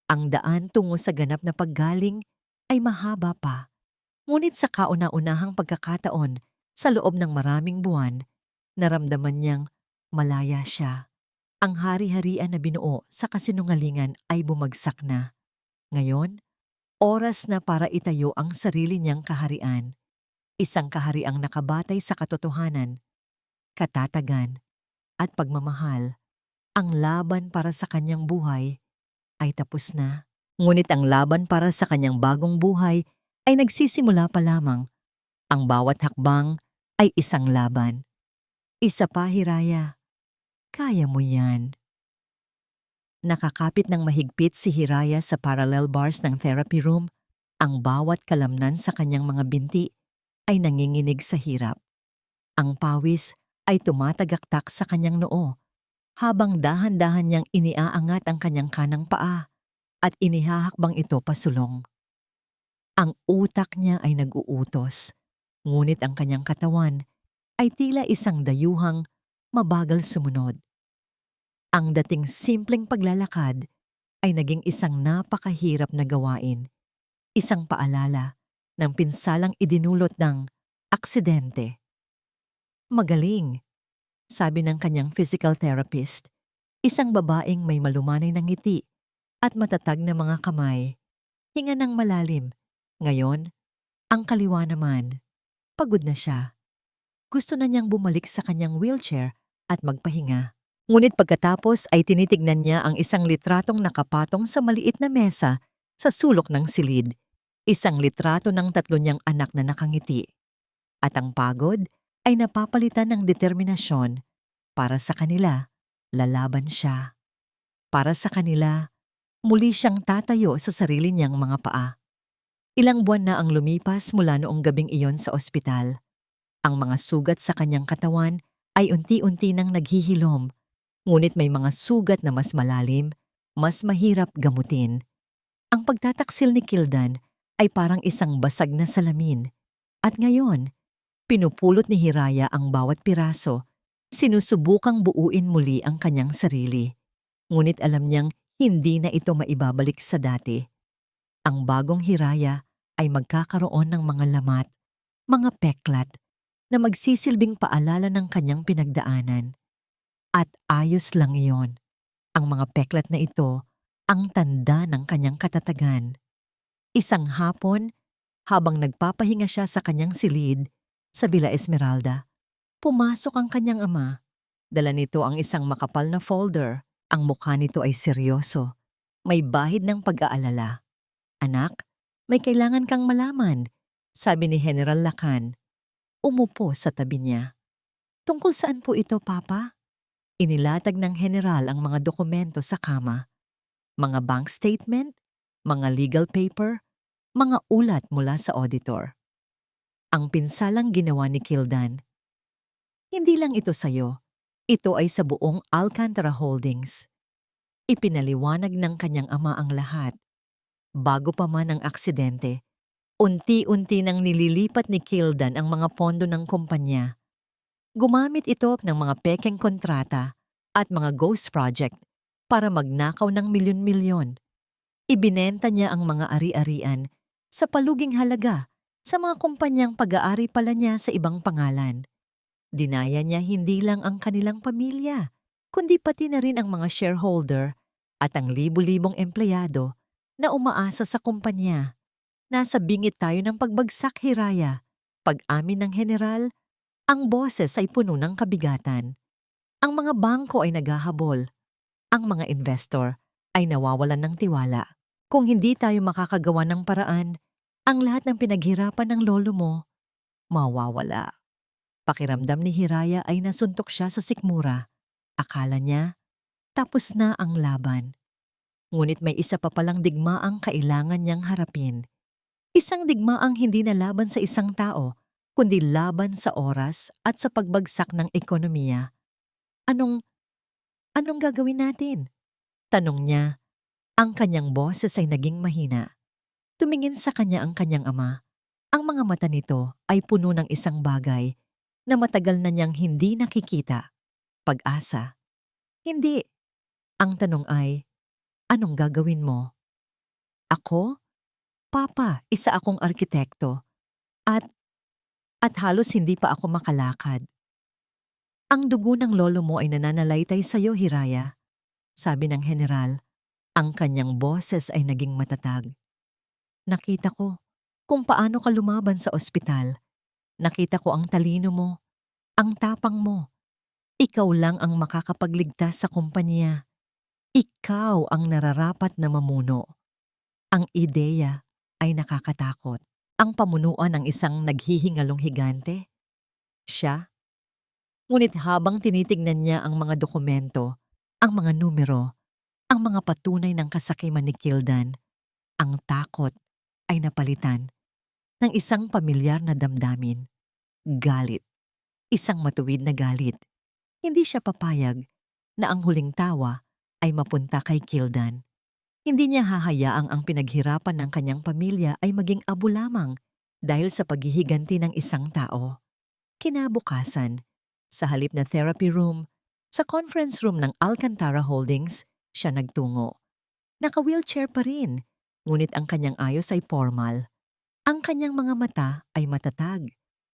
Ang daan tungo sa ganap na paggaling ay mahaba pa. Ngunit sa kauna-unahang pagkakataon sa loob ng maraming buwan, naramdaman niyang malaya siya. Ang hari-harian na binuo sa kasinungalingan ay bumagsak na. Ngayon, oras na para itayo ang sarili niyang kaharian. Isang kahariang nakabatay sa katotohanan, katatagan, at pagmamahal. Ang laban para sa kanyang buhay ay tapos na. Ngunit ang laban para sa kanyang bagong buhay ay nagsisimula pa lamang. Ang bawat hakbang ay isang laban. Isa pa, Hiraya. Kaya mo yan. Nakakapit ng mahigpit si Hiraya sa parallel bars ng therapy room. Ang bawat kalamnan sa kanyang mga binti ay nanginginig sa hirap. Ang pawis ay tumatagaktak sa kanyang noo habang dahan-dahan niyang iniaangat ang kanyang kanang paa at inihahakbang ito pasulong. Ang utak niya ay nag-uutos, ngunit ang kanyang katawan ay tila isang dayuhang mabagal sumunod. Ang dating simpleng paglalakad ay naging isang napakahirap na gawain, isang paalala ng pinsalang idinulot ng aksidente. "Magaling," sabi ng kanyang physical therapist, isang babaeng may malumanay na ngiti at matatag na mga kamay. Hinga ng malalim. Ngayon, ang kaliwa naman. Pagod na siya. Gusto na niyang bumalik sa kanyang wheelchair at magpahinga. Ngunit pagkatapos ay tinitignan niya ang isang litratong nakapatong sa maliit na mesa sa sulok ng silid. Isang litrato ng 3 niyang anak na nakangiti. At ang pagod ay napapalitan ng determinasyon. Para sa kanila, lalaban siya. Para sa kanila, muli siyang tatayo sa sarili niyang mga paa. Ilang buwan na ang lumipas mula noong gabing iyon sa ospital. Ang mga sugat sa kanyang katawan ay unti-unti nang naghihilom, ngunit may mga sugat na mas malalim, mas mahirap gamutin. Ang pagtataksil ni Kildan ay parang isang basag na salamin. At ngayon, pinupulot ni Hiraya ang bawat piraso, sinusubukang buuin muli ang kanyang sarili. Ngunit alam niyang hindi na ito maibabalik sa dati. Ang bagong Hiraya ay magkakaroon ng mga lamat, mga peklat, na magsisilbing paalala ng kanyang pinagdaanan. At ayos lang iyon. Ang mga peklat na ito ang tanda ng kanyang katatagan. Isang hapon, habang nagpapahinga siya sa kanyang silid sa Villa Esmeralda, pumasok ang kanyang ama. Dala nito ang isang makapal na folder. Ang mukha nito ay seryoso. May bahid ng pag-aalala. "Anak, may kailangan kang malaman," sabi ni General Lacan. Umupo sa tabi niya. Tungkol saan po ito, Papa? Inilatag ng general ang mga dokumento sa kama, mga bank statement, mga legal paper, mga ulat mula sa auditor. Ang pinsalang ginawa ni Kildan, hindi lang ito sa'yo, ito ay sa buong Alcantara Holdings. Ipinaliwanag ng kanyang ama ang lahat. Bago pa man ang aksidente, unti-unti nang nililipat ni Kildan ang mga pondo ng kumpanya. Gumamit ito ng mga pekeng kontrata at mga ghost project para magnakaw ng milyon-milyon. Ibinenta niya ang mga ari-arian sa paluging halaga sa mga kumpanyang pag-aari pala niya sa ibang pangalan. Dinaya niya hindi lang ang kanilang pamilya, kundi pati na rin ang mga shareholder at ang libu-libong empleyado na umaasa sa kumpanya. Nasa bingit tayo ng pagbagsak, Hiraya. Pag-amin ng general, ang boses ay puno ng kabigatan. Ang mga bangko ay naghahabol. Ang mga investor ay nawawalan ng tiwala. Kung hindi tayo makakagawa ng paraan, ang lahat ng pinaghirapan ng lolo mo, mawawala. Pakiramdam ni Hiraya ay nasuntok siya sa sikmura. Akala niya, tapos na ang laban. Ngunit may isa pa palang digmaang kailangan niyang harapin. Isang digmaang hindi na laban sa isang tao, kundi laban sa oras at sa pagbagsak ng ekonomiya. Anong gagawin natin? Tanong niya. Ang kanyang boses ay naging mahina. Tumingin sa kanya ang kanyang ama. Ang mga mata nito ay puno ng isang bagay na matagal na niyang hindi nakikita. Pag-asa. Hindi. Ang tanong ay, anong gagawin mo? Ako? Papa, isa akong arkitekto. At halos hindi pa ako makalakad. Ang dugo ng lolo mo ay nananalaytay sa iyo, Hiraya. Sabi ng general, ang kanyang boses ay naging matatag. Nakita ko kung paano ka lumaban sa ospital. Nakita ko ang talino mo, ang tapang mo. Ikaw lang ang makakapagligtas sa kumpanya. Ikaw ang nararapat na mamuno. Ang ideya ay nakakatakot. Ang pamunuan ng isang naghihingalong higante. Siya. Ngunit habang tinitignan niya ang mga dokumento, ang mga numero, ang mga patunay ng kasakiman ni Kildan, ang takot ay napalitan ng isang pamilyar na damdamin. Galit. Isang matuwid na galit. Hindi siya papayag na ang huling tawa ay mapunta kay Kildan. Hindi niya hahayaang ang pinaghirapan ng kanyang pamilya ay maging abo lamang dahil sa paghihiganti ng isang tao. Kinabukasan, sa halip na therapy room, sa conference room ng Alcantara Holdings, siya nagtungo. Naka-wheelchair pa rin, ngunit ang kanyang ayos ay formal. Ang kanyang mga mata ay matatag.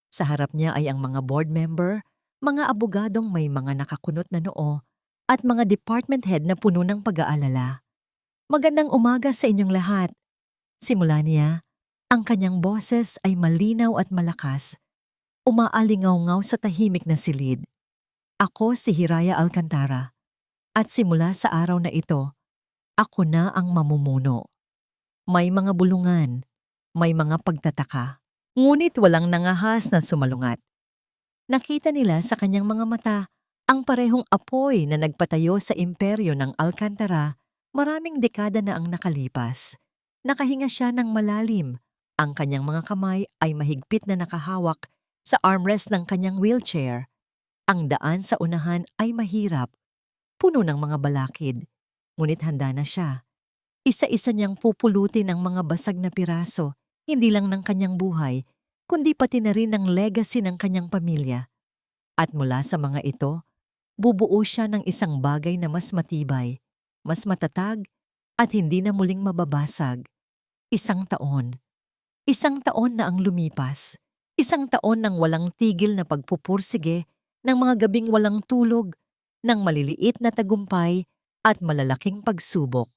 Sa harap niya ay ang mga board member, mga abogadong may mga nakakunot na noo, at mga department head na puno ng pag-aalala. Magandang umaga sa inyong lahat. Simula niya, ang kanyang boses ay malinaw at malakas, umaalingaw-ngaw sa tahimik na silid. Ako si Hiraya Alcantara, at simula sa araw na ito, ako na ang mamumuno. May mga bulungan, may mga pagtataka, ngunit walang nangahas na sumalungat. Nakita nila sa kanyang mga mata ang parehong apoy na nagpatayo sa imperyo ng Alcantara. Maraming dekada na ang nakalipas. Nakahinga siya ng malalim. Ang kanyang mga kamay ay mahigpit na nakahawak sa armrest ng kanyang wheelchair. Ang daan sa unahan ay mahirap, puno ng mga balakid. Ngunit handa na siya. Isa-isa niyang pupulutin ang mga basag na piraso, hindi lang ng kanyang buhay, kundi pati na rin ng legacy ng kanyang pamilya. At mula sa mga ito, bubuo siya ng isang bagay na mas matibay, mas matatag, at hindi na muling mababasag. Isang taon. Isang taon na ang lumipas. Isang taon ng walang tigil na pagpupursige, ng mga gabing walang tulog, ng maliliit na tagumpay at malalaking pagsubok.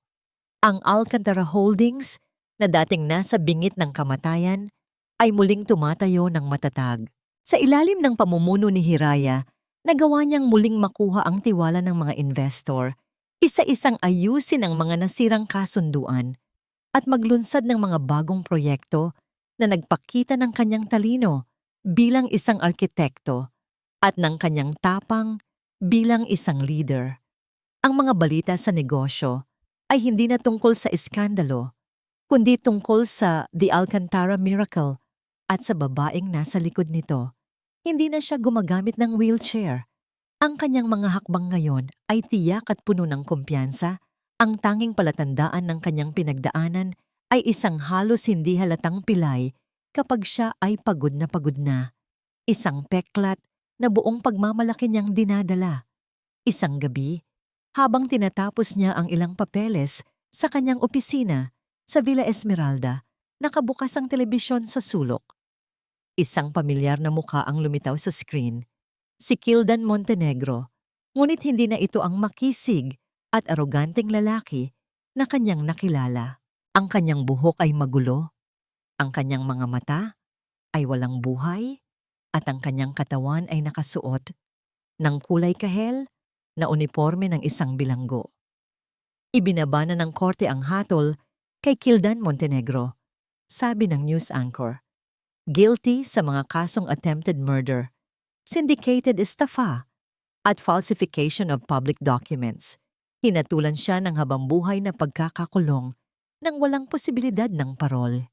Ang Alcantara Holdings, na dating nasa bingit ng kamatayan, ay muling tumatayo ng matatag. Sa ilalim ng pamumuno ni Hiraya, nagawa niyang muling makuha ang tiwala ng mga investor, isa-isang ayusin ang mga nasirang kasunduan, at maglunsad ng mga bagong proyekto na nagpakita ng kanyang talino bilang isang arkitekto at ng kanyang tapang bilang isang leader. Ang mga balita sa negosyo ay hindi na tungkol sa iskandalo, kundi tungkol sa The Alcantara Miracle at sa babaeng nasa likod nito. Hindi na siya gumagamit ng wheelchair. Ang kanyang mga hakbang ngayon ay tiyak at puno ng kumpiyansa. Ang tanging palatandaan ng kanyang pinagdaanan ay isang halos hindi halatang pilay kapag siya ay pagod na. Isang peklat na buong pagmamalaki niyang dinadala. Isang gabi, habang tinatapos niya ang ilang papeles sa kanyang opisina sa Villa Esmeralda, nakabukas ang telebisyon sa sulok. Isang pamilyar na mukha ang lumitaw sa screen. Si Kildan Montenegro, ngunit hindi na ito ang makisig at aroganteng lalaki na kanyang nakilala. Ang kanyang buhok ay magulo, ang kanyang mga mata ay walang buhay, at ang kanyang katawan ay nakasuot ng kulay kahel na uniporme ng isang bilanggo. Ibinaba na ng korte ang hatol kay Kildan Montenegro, sabi ng news anchor. Guilty sa mga kasong attempted murder, syndicated estafa, at falsification of public documents. Hinatulan siya ng habambuhay na pagkakakulong nang walang posibilidad ng parol.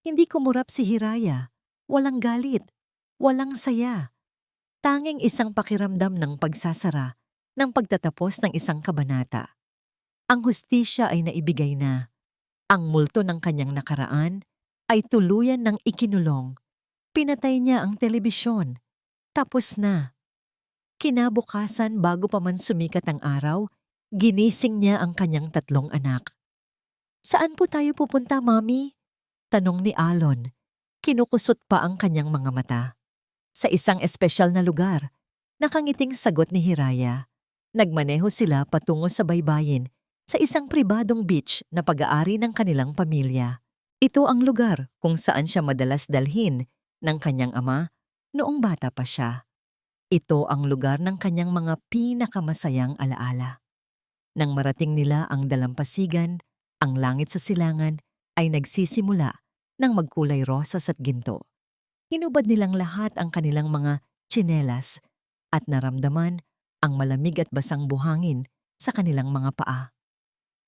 Hindi kumurap si Hiraya, walang galit, walang saya. Tanging isang pakiramdam ng pagsasara ng pagtatapos ng isang kabanata. Ang hustisya ay naibigay na. Ang multo ng kanyang nakaraan ay tuluyan ng ikinulong. Pinatay niya ang telebisyon. Tapos na. Kinabukasan bago pa man sumikat ang araw, ginising niya ang kanyang 3 anak. "Saan po tayo pupunta, Mami?" tanong ni Alon. Kinukusot pa ang kanyang mga mata. "Sa isang espesyal na lugar," nakangiting sagot ni Hiraya. Nagmaneho sila patungo sa baybayin sa isang pribadong beach na pag-aari ng kanilang pamilya. Ito ang lugar kung saan siya madalas dalhin ng kanyang ama noong bata pa siya. Ito ang lugar ng kanyang mga pinakamasayang alaala. Nang marating nila ang dalampasigan, ang langit sa silangan ay nagsisimula ng magkulay rosas at ginto. Hinubad nilang lahat ang kanilang mga tsinelas at naramdaman ang malamig at basang buhangin sa kanilang mga paa.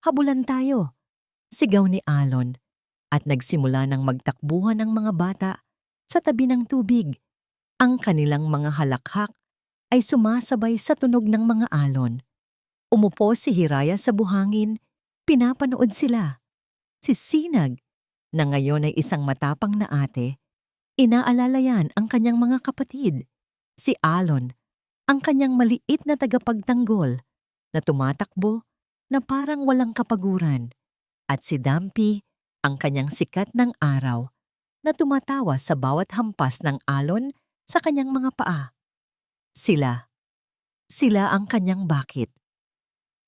"Habulan tayo!" sigaw ni Alon, at nagsimula ng magtakbuhan ang mga bata sa tabi ng tubig. Ang kanilang mga halakhak ay sumasabay sa tunog ng mga alon. Umupo si Hiraya sa buhangin, pinapanood sila. Si Sinag, na ngayon ay isang matapang na ate, inaalalayan ang kanyang mga kapatid. Si Alon, ang kanyang maliit na tagapagtanggol, na tumatakbo na parang walang kapaguran. At si Dampi, ang kanyang sikat ng araw, na tumatawa sa bawat hampas ng alon sa kanyang mga paa. Sila ang kanyang bakit.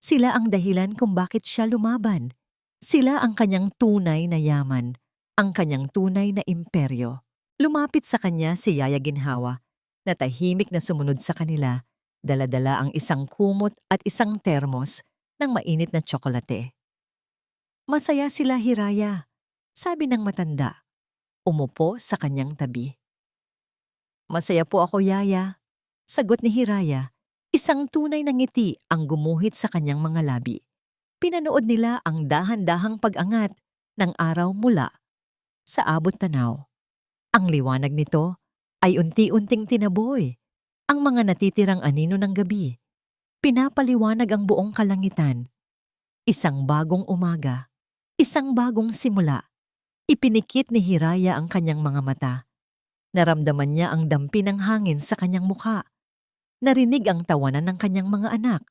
Sila ang dahilan kung bakit siya lumaban. Sila ang kanyang tunay na yaman, ang kanyang tunay na imperyo. Lumapit sa kanya si Yaya Ginhawa, na tahimik na sumunod sa kanila, dala-dala ang isang kumot at isang termos ng mainit na tsokolate. "Masaya sila, Hiraya," sabi ng matanda. Umupo sa kanyang tabi. "Masaya po ako, Yaya," sagot ni Hiraya. Isang tunay na ngiti ang gumuhit sa kanyang mga labi. Pinanood nila ang dahan-dahang pag-angat ng araw mula sa abot-tanaw. Ang liwanag nito ay unti-unting tinaboy ang mga natitirang anino ng gabi. Pinapaliwanag ang buong kalangitan. Isang bagong umaga, isang bagong simula. Ipinikit ni Hiraya ang kanyang mga mata. Naramdaman niya ang dampi ng hangin sa kanyang mukha. Narinig ang tawanan ng kanyang mga anak.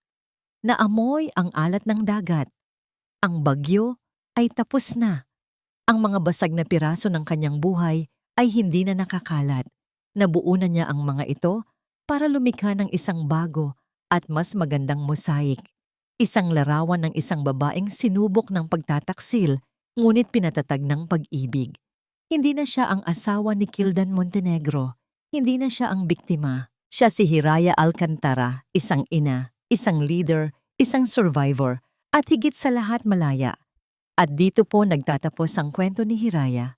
Naamoy ang alat ng dagat. Ang bagyo ay tapos na. Ang mga basag na piraso ng kanyang buhay ay hindi na nakakalat. Nabuo na niya ang mga ito para lumikha ng isang bago at mas magandang mosaik. Isang larawan ng isang babaeng sinubok ng pagtataksil, ngunit pinatatag ng pag-ibig. Hindi na siya ang asawa ni Kildan Montenegro. Hindi na siya ang biktima. Siya si Hiraya Alcantara, isang ina, isang leader, isang survivor, at higit sa lahat malaya. At dito po nagtatapos ang kwento ni Hiraya.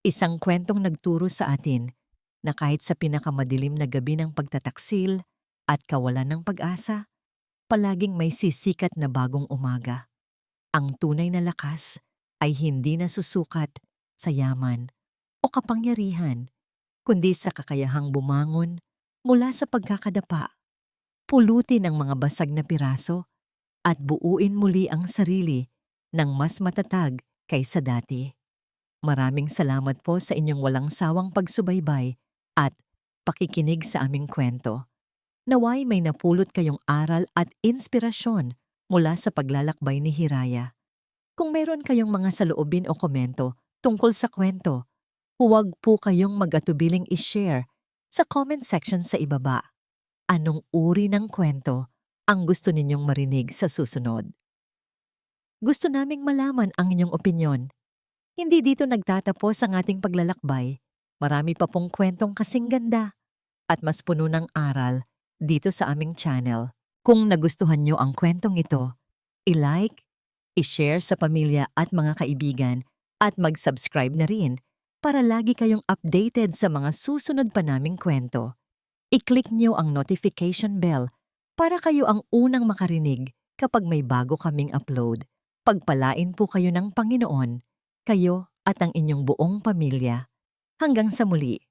Isang kwentong nagturo sa atin na kahit sa pinakamadilim na gabi ng pagtataksil at kawalan ng pag-asa, palaging may sisikat na bagong umaga. Ang tunay na lakas ay hindi nasusukat sa yaman o kapangyarihan, kundi sa kakayahang bumangon mula sa pagkakadapa, pulutin ang mga basag na piraso at buuin muli ang sarili ng mas matatag kaysa dati. Maraming salamat po sa inyong walang sawang pagsubaybay at pakikinig sa aming kwento. Naway may napulot kayong aral at inspirasyon mula sa paglalakbay ni Hiraya. Kung meron kayong mga saloobin o komento tungkol sa kwento, huwag po kayong mag-atubiling i-share sa comment section sa ibaba. Anong uri ng kwento ang gusto ninyong marinig sa susunod? Gusto naming malaman ang inyong opinyon. Hindi dito nagtatapos ang ating paglalakbay. Marami pa pong kwentong kasing ganda at mas puno ng aral dito sa aming channel. Kung nagustuhan nyo ang kwentong ito, i-like, i-share sa pamilya at mga kaibigan at mag-subscribe na rin para lagi kayong updated sa mga susunod pa naming kwento. I-click nyo ang notification bell para kayo ang unang makarinig kapag may bago kaming upload. Pagpalain po kayo ng Panginoon, kayo at ang inyong buong pamilya. Hanggang sa muli.